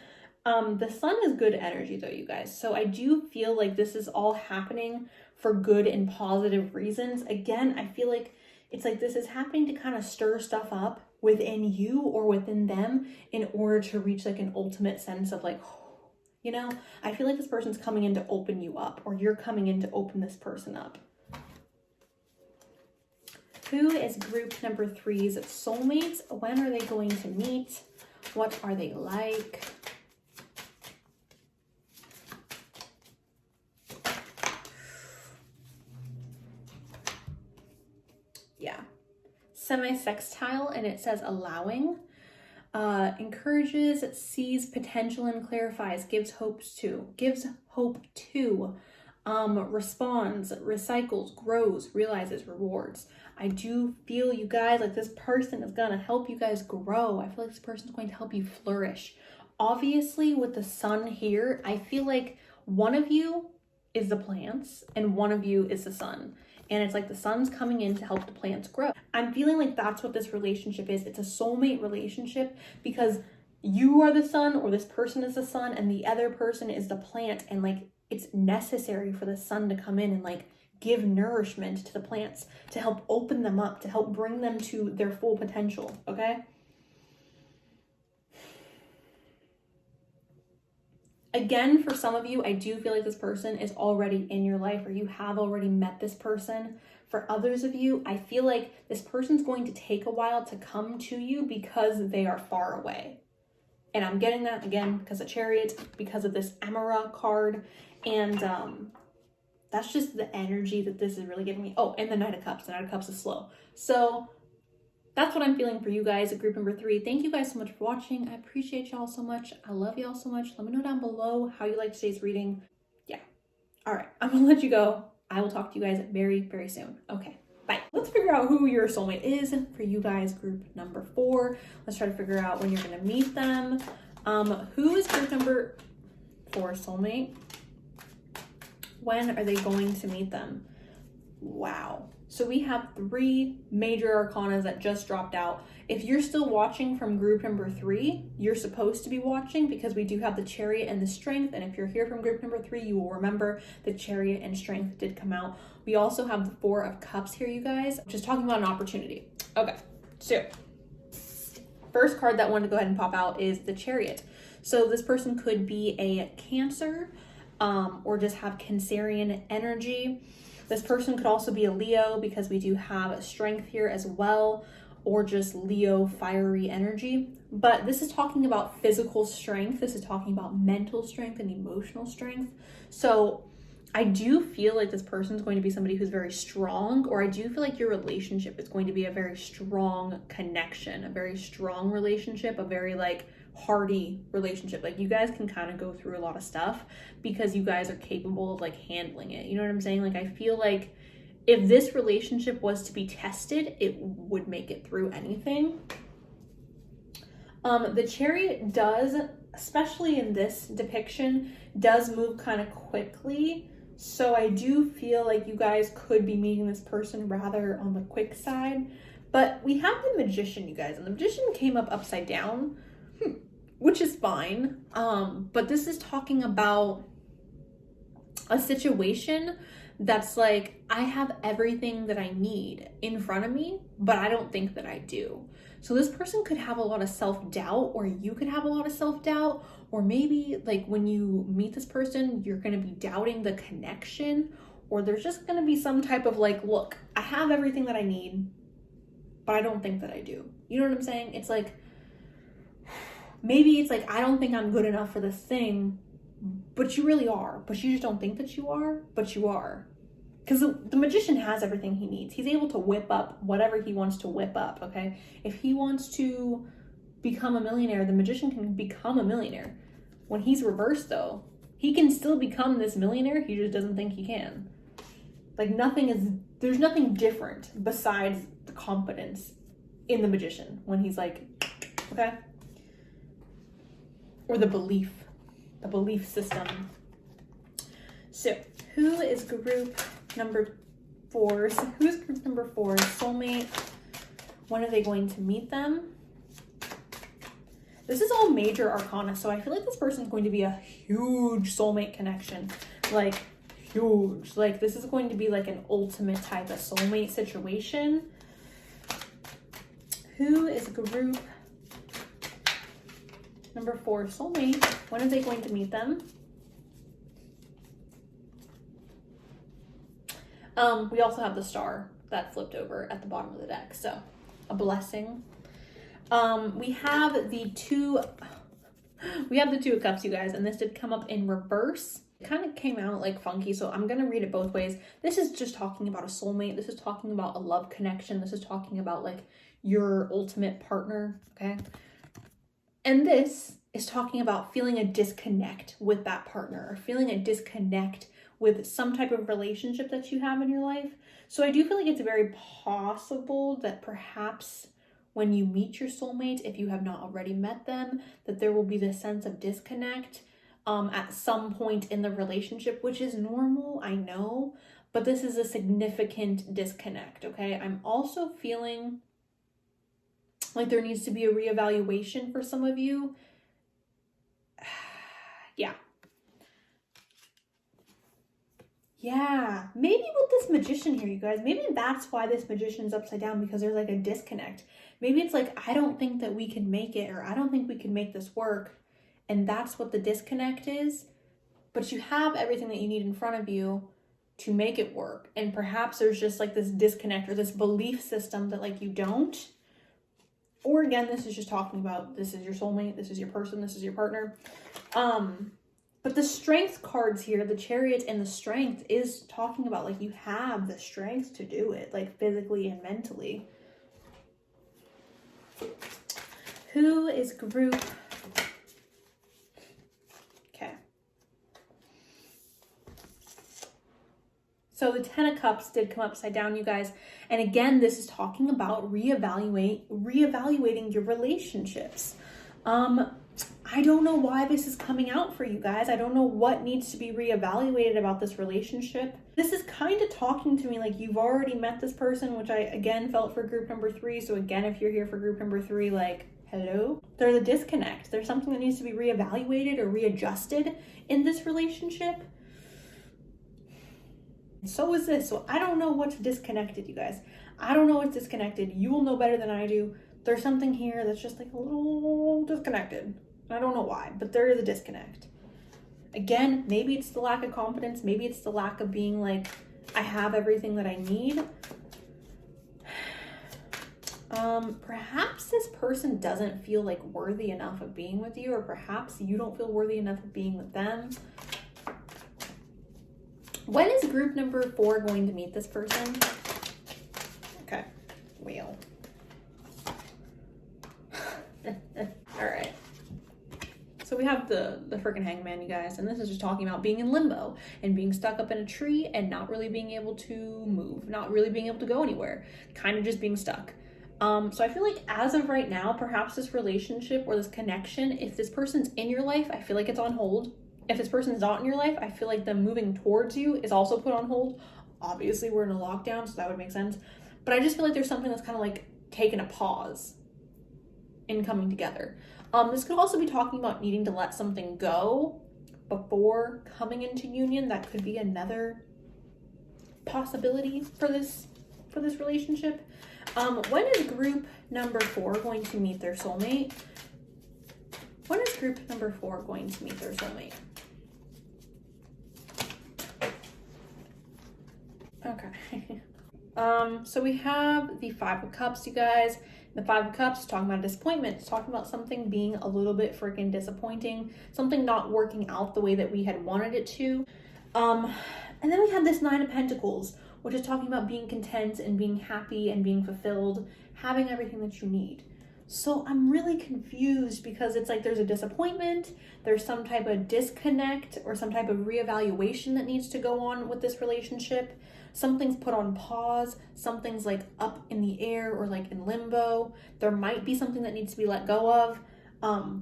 The sun is good energy though, you guys. So I do feel like this is all happening for good and positive reasons. Again, I feel like it's like this is happening to kind of stir stuff up within you or within them in order to reach like an ultimate sense of like, you know, I feel like this person's coming in to open you up, or you're coming in to open this person up. Who is group number 3's soulmates? When are they going to meet? What are they like? Yeah. Semi-sextile, and it says allowing, encourages, sees potential and clarifies, gives hope to, responds, recycles, grows, realizes, rewards. I do feel, you guys, like this person is gonna help you guys grow. I feel like this person is going to help you flourish. Obviously, with the sun here, I feel like one of you is the plants and one of you is the sun. And it's like the sun's coming in to help the plants grow. I'm feeling like that's what this relationship is. It's a soulmate relationship because you are the sun, or this person is the sun, and the other person is the plant. And like it's necessary for the sun to come in and like give nourishment to the plants, to help open them up, to help bring them to their full potential, okay? Again, for some of you, I do feel like this person is already in your life, or you have already met this person. For others of you, I feel like this person's going to take a while to come to you because they are far away. And I'm getting that, again, because of Chariot, because of this Emerald card. And that's just the energy that this is really giving me. Oh, and the Knight of Cups. The Knight of Cups is slow. So that's what I'm feeling for you guys at group number 3. Thank you guys so much for watching. I appreciate y'all so much. I love y'all so much. Let me know down below how you like today's reading. Yeah. All right. I'm going to let you go. I will talk to you guys very, very soon. Okay. Bye. Let's figure out who your soulmate is for you guys, group number 4. Let's try to figure out when you're going to meet them. Who is group number 4 soulmate? When are they going to meet them? Wow. So we have 3 major arcanas that just dropped out. If you're still watching from group number 3, you're supposed to be watching because we do have the Chariot and the Strength. And if you're here from group number 3, you will remember the Chariot and Strength did come out. We also have the 4 of Cups here, you guys, which is talking about an opportunity. Okay, so first card that wanted to go ahead and pop out is the Chariot. So this person could be a Cancer or just have Cancerian energy. This person could also be a Leo because we do have Strength here as well, or just Leo fiery energy. But this is talking about physical strength. This is talking about mental strength and emotional strength. So I do feel like this person is going to be somebody who's very strong, or I do feel like your relationship is going to be a very strong connection, a very strong relationship, a very like hearty relationship. Like you guys can kind of go through a lot of stuff because you guys are capable of like handling it. You know what I'm saying? Like I feel like if this relationship was to be tested, it would make it through anything. The Chariot does, especially in this depiction, does move kind of quickly. So I do feel like you guys could be meeting this person rather on the quick side. But we have the Magician, you guys, and the Magician came up upside down, which is fine. But this is talking about a situation that's like, I have everything that I need in front of me, but I don't think that I do. So this person could have a lot of self-doubt, or you could have a lot of self-doubt, or maybe like when you meet this person, you're going to be doubting the connection, or there's just going to be some type of like, look, I have everything that I need, but I don't think that I do. You know what I'm saying? It's like, maybe it's like, I don't think I'm good enough for this thing, but you really are, but you just don't think that you are, but you are. Because the Magician has everything he needs. He's able to whip up whatever he wants to whip up, okay? If he wants to become a millionaire, the Magician can become a millionaire. When he's reversed, though, he can still become this millionaire. He just doesn't think he can. Like, there's nothing different besides the confidence in the Magician when he's like, okay? Or the belief system. So, who is group number 4? Who's group number 4? Soulmate. When are they going to meet them? This is all major arcana, so I feel like this person's going to be a huge soulmate connection. Like, huge. Like, this is going to be like an ultimate type of soulmate situation. Who is group number 4? Soulmate. When are they going to meet them? We also have the star that flipped over at the bottom of the deck, so a blessing. We have the two of cups, you guys, and this did come up in reverse. It kind of came out like funky, so I'm gonna read it both ways. This is just talking about a soulmate. This is talking about a love connection. This is talking about like your ultimate partner, okay? And this is talking about feeling a disconnect with that partner, or feeling a disconnect with some type of relationship that you have in your life. So I do feel like it's very possible that perhaps when you meet your soulmate, if you have not already met them, that there will be this sense of disconnect at some point in the relationship, which is normal, I know, but this is a significant disconnect, okay? I'm also feeling like there needs to be a reevaluation for some of you. Yeah, maybe with this Magician here, you guys, maybe that's why this Magician's upside down, because there's like a disconnect. Maybe it's like, I don't think that we can make it, or I don't think we can make this work. And that's what the disconnect is. But you have everything that you need in front of you to make it work. And perhaps there's just like this disconnect or this belief system that like you don't. Or again, this is just talking about, this is your soulmate, this is your person, this is your partner. But the strength cards here, the Chariot and the strength, is talking about like you have the strength to do it, like physically and mentally. Who is group? Okay. So the 10 of Cups did come upside down, you guys. And again, this is talking about reevaluating your relationships. I don't know why this is coming out for you guys. I don't know what needs to be reevaluated about this relationship. This is kind of talking to me like you've already met this person, which I, again, felt for group number 3. So again, if you're here for group number 3, like, hello? There's a disconnect. There's something that needs to be reevaluated or readjusted in this relationship. So is this. So I don't know what's disconnected, you guys. I don't know what's disconnected. You will know better than I do. There's something here that's just like a little disconnected. I don't know why, but there is a disconnect. Again, maybe it's the lack of confidence. Maybe it's the lack of being like, I have everything that I need. Perhaps this person doesn't feel like worthy enough of being with you, or perhaps you don't feel worthy enough of being with them. When is group number 4 going to meet this person? Okay, wheel. All right. So we have the freaking Hangman, you guys, and this is just talking about being in limbo and being stuck up in a tree and not really being able to move, not really being able to go anywhere, kind of just being stuck. So I feel like as of right now, perhaps this relationship or this connection, if this person's in your life, I feel like it's on hold. If this person's not in your life, I feel like them moving towards you is also put on hold. Obviously, we're in a lockdown, so that would make sense. But I just feel like there's something that's kind of like taken a pause in coming together. This could also be talking about needing to let something go before coming into union. That could be another possibility for this relationship. When is group number 4 going to meet their soulmate? When is group number 4 going to meet their soulmate? Okay. So we have the 5 of Cups, you guys. The 5 of Cups is talking about disappointment. It's talking about something being a little bit freaking disappointing, something not working out the way that we had wanted it to. And then we have this 9 of Pentacles, which is talking about being content and being happy and being fulfilled, having everything that you need. So I'm really confused because it's like there's a disappointment, there's some type of disconnect or some type of reevaluation that needs to go on with this relationship. Something's put on pause, something's like up in the air or like in limbo. There might be something that needs to be let go of.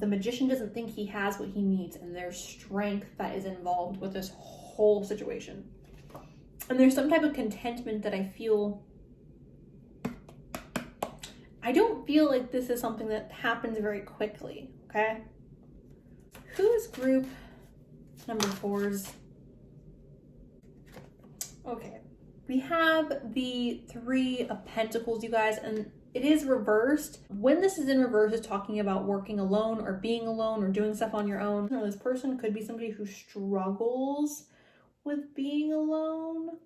The Magician doesn't think he has what he needs, and there's strength that is involved with this whole situation. And there's some type of contentment that I feel. I don't feel like this is something that happens very quickly, okay? Who is group number 4's? Okay. We have the 3 of Pentacles, you guys, and it is reversed. When this is in reverse, it's talking about working alone or being alone or doing stuff on your own. This person could be somebody who struggles with being alone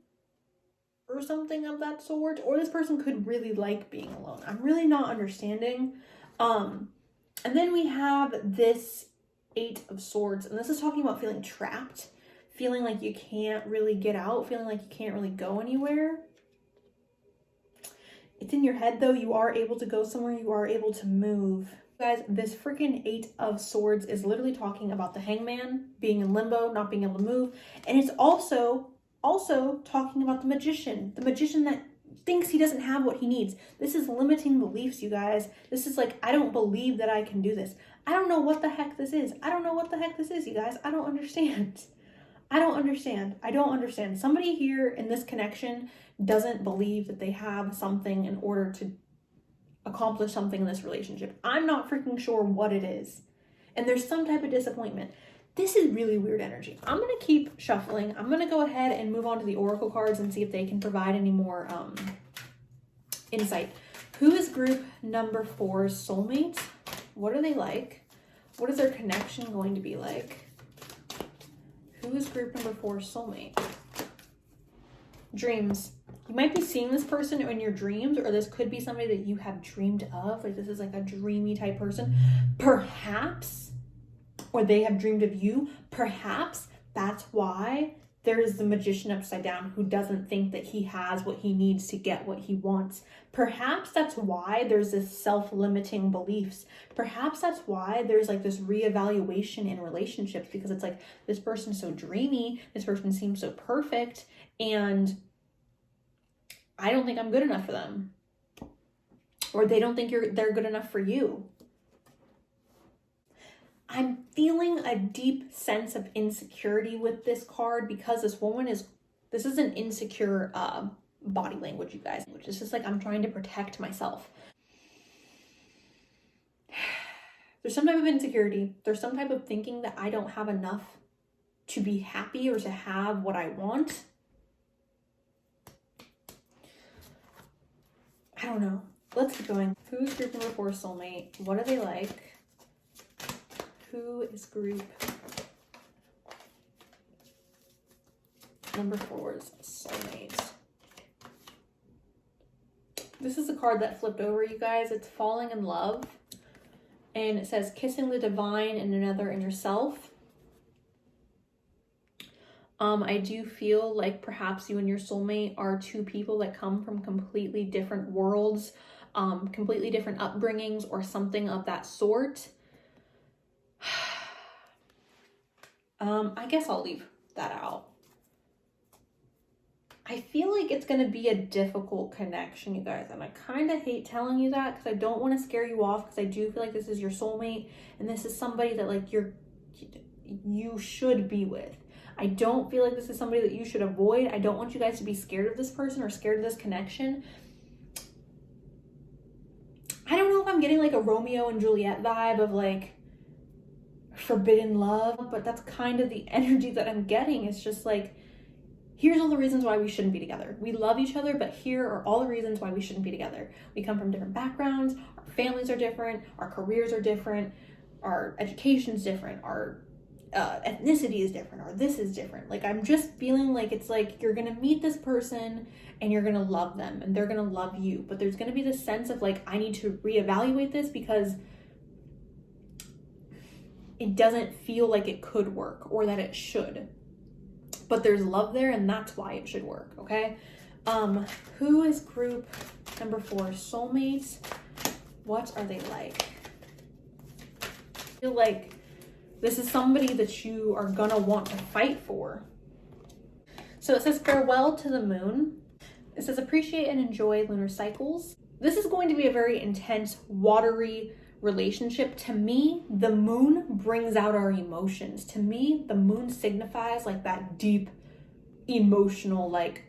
or something of that sort, or this person could really like being alone. I'm really not understanding. And then we have this 8 of Swords, and this is talking about feeling trapped, feeling like you can't really get out, feeling like you can't really go anywhere. It's in your head though. You are able to go somewhere, you are able to move. Guys, this freaking 8 of Swords is literally talking about the Hangman being in limbo, not being able to move. And it's also talking about the Magician that thinks he doesn't have what he needs. This is limiting beliefs, you guys. This is like, I don't believe that I can do this. I don't know what the heck this is. I don't know what the heck this is, you guys. I don't understand. I don't understand. Somebody here in this connection doesn't believe that they have something in order to accomplish something in this relationship. I'm not freaking sure what it is. And there's some type of disappointment. This is really weird energy. I'm going to keep shuffling. I'm going to go ahead and move on to the Oracle cards and see if they can provide any more insight. Who is group number 4's soulmate? What are they like? What is their connection going to be like? Who is group number 4's soulmate? Dreams. You might be seeing this person in your dreams, or this could be somebody that you have dreamed of. Like this is like a dreamy type person. Perhaps, or they have dreamed of you. Perhaps that's why there's the Magician upside down who doesn't think that he has what he needs to get what he wants. Perhaps that's why there's this self-limiting beliefs. Perhaps that's why there's like this reevaluation in relationships, because it's like, this person's so dreamy, this person seems so perfect, and I don't think I'm good enough for them. Or they don't think they're good enough for you. I'm feeling a deep sense of insecurity with this card because this is an insecure body language, you guys. It's just like, I'm trying to protect myself. There's some type of insecurity. There's some type of thinking that I don't have enough to be happy or to have what I want. I don't know. Let's keep going. Who's group number 4 soulmate? What are they like? Who is group number 4's soulmate? This is a card that flipped over, you guys. It's falling in love. And it says kissing the divine in another and yourself. I do feel like perhaps you and your soulmate are 2 people that come from completely different worlds, completely different upbringings or something of that sort. I guess I'll leave that out. I feel like it's going to be a difficult connection, you guys. And I kind of hate telling you that because I don't want to scare you off, because I do feel like this is your soulmate and this is somebody that like you should be with. I don't feel like this is somebody that you should avoid. I don't want you guys to be scared of this person or scared of this connection. I don't know if I'm getting like a Romeo and Juliet vibe of like forbidden love, but that's kind of the energy that I'm getting. It's just like, here's all the reasons why we shouldn't be together. We love each other, but here are all the reasons why we shouldn't be together. We come from different backgrounds, our families are different, our careers are different, our education's different, our ethnicity is different, or this is different. Like, I'm just feeling like it's like you're gonna meet this person and you're gonna love them and they're gonna love you, but there's gonna be this sense of like, I need to reevaluate this because it doesn't feel like it could work or that it should. But there's love there and that's why it should work, okay? Who is group number 4? Soulmates. What are they like? I feel like this is somebody that you are gonna want to fight for. So it says farewell to the moon. It says appreciate and enjoy lunar cycles. This is going to be a very intense, watery relationship. To me, the moon brings out our emotions. To me, the moon signifies like that deep emotional, like,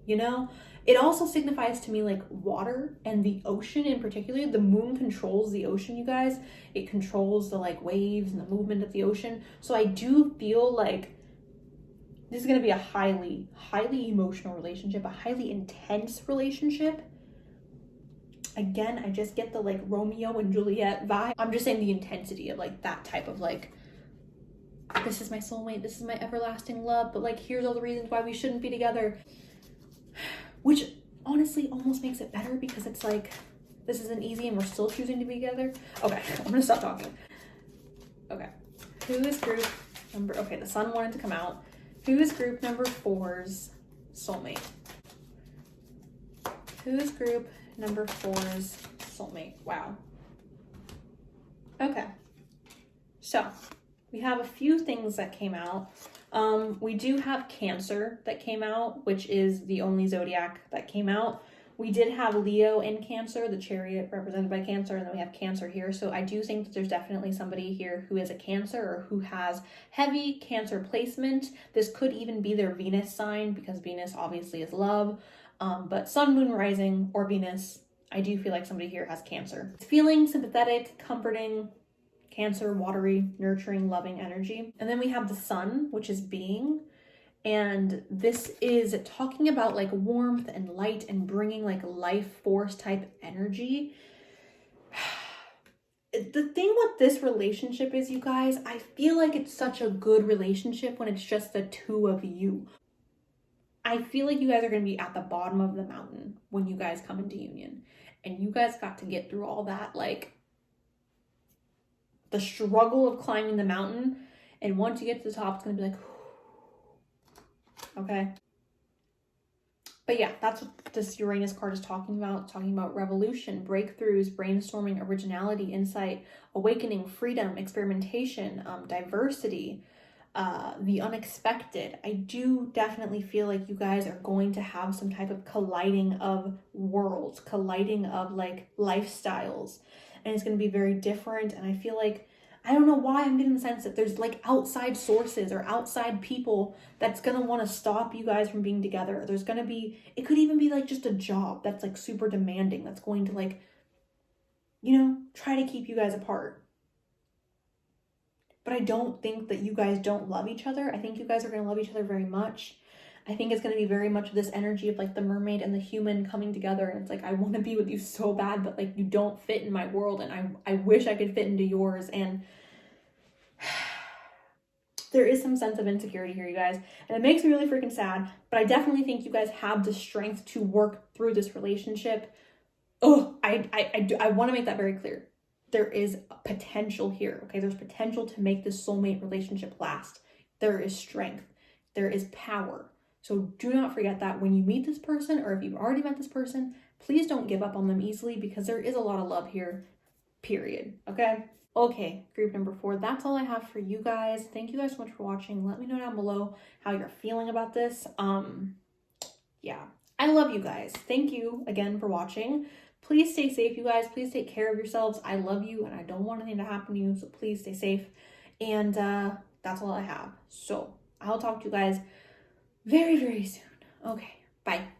you know? It also signifies to me like water and the ocean in particular. The moon controls the ocean, you guys. It controls the like waves and the movement of the ocean. So I do feel like this is going to be a highly, highly emotional relationship, a highly intense relationship. Again, I just get the like Romeo and Juliet vibe. I'm just saying the intensity of like that type of like, this is my soulmate, this is my everlasting love, but like here's all the reasons why we shouldn't be together. Which honestly almost makes it better because it's like, this isn't easy and we're still choosing to be together. Okay, I'm gonna stop talking. Okay, who is group number, okay, the sun wanted to come out. Who is group number 4's soulmate? Who is group number 4's soulmate? Wow. Okay, so we have a few things that came out. We do have Cancer that came out, which is the only zodiac that came out. We did have Leo in Cancer, the chariot represented by Cancer, and then we have Cancer here. So I do think that there's definitely somebody here who is a Cancer or who has heavy Cancer placement. This could even be their Venus sign because Venus obviously is love. But Sun, Moon, Rising, or Venus, I do feel like somebody here has Cancer. It's feeling sympathetic, comforting, Cancer, watery, nurturing, loving energy. And then we have the Sun, which is being. And this is talking about like warmth and light and bringing like life force type energy. The thing with this relationship is, you guys, I feel like it's such a good relationship when it's just the two of you. I feel like you guys are going to be at the bottom of the mountain when you guys come into union. And you guys got to get through all that, like the struggle of climbing the mountain. And once you get to the top, it's going to be like, okay. But yeah, that's what this Uranus card is talking about. It's talking about revolution, breakthroughs, brainstorming, originality, insight, awakening, freedom, experimentation, diversity, the unexpected. I do definitely feel like you guys are going to have some type of colliding of worlds, colliding of like lifestyles. And it's going to be very different. And I feel like, I don't know why I'm getting the sense that there's like outside sources or outside people that's going to want to stop you guys from being together. There's going to be, it could even be like just a job that's like super demanding, that's going to like, you know, try to keep you guys apart. But I don't think that you guys don't love each other. I think you guys are going to love each other very much. I think it's going to be very much this energy of like the mermaid and the human coming together. And it's like, I want to be with you so bad, but like you don't fit in my world. And I wish I could fit into yours. And there is some sense of insecurity here, you guys. And it makes me really freaking sad. But I definitely think you guys have the strength to work through this relationship. Oh, I want to make that very clear. There is potential here, okay? There's potential to make this soulmate relationship last. There is strength. There is power. So do not forget that when you meet this person, or if you've already met this person, please don't give up on them easily because there is a lot of love here, period, okay? Okay, group number 4, that's all I have for you guys. Thank you guys so much for watching. Let me know down below how you're feeling about this. yeah, I love you guys. Thank you again for watching. Please stay safe, you guys. Please take care of yourselves. I love you and I don't want anything to happen to you, so please stay safe. And that's all I have. So I'll talk to you guys very, very soon. Okay, bye.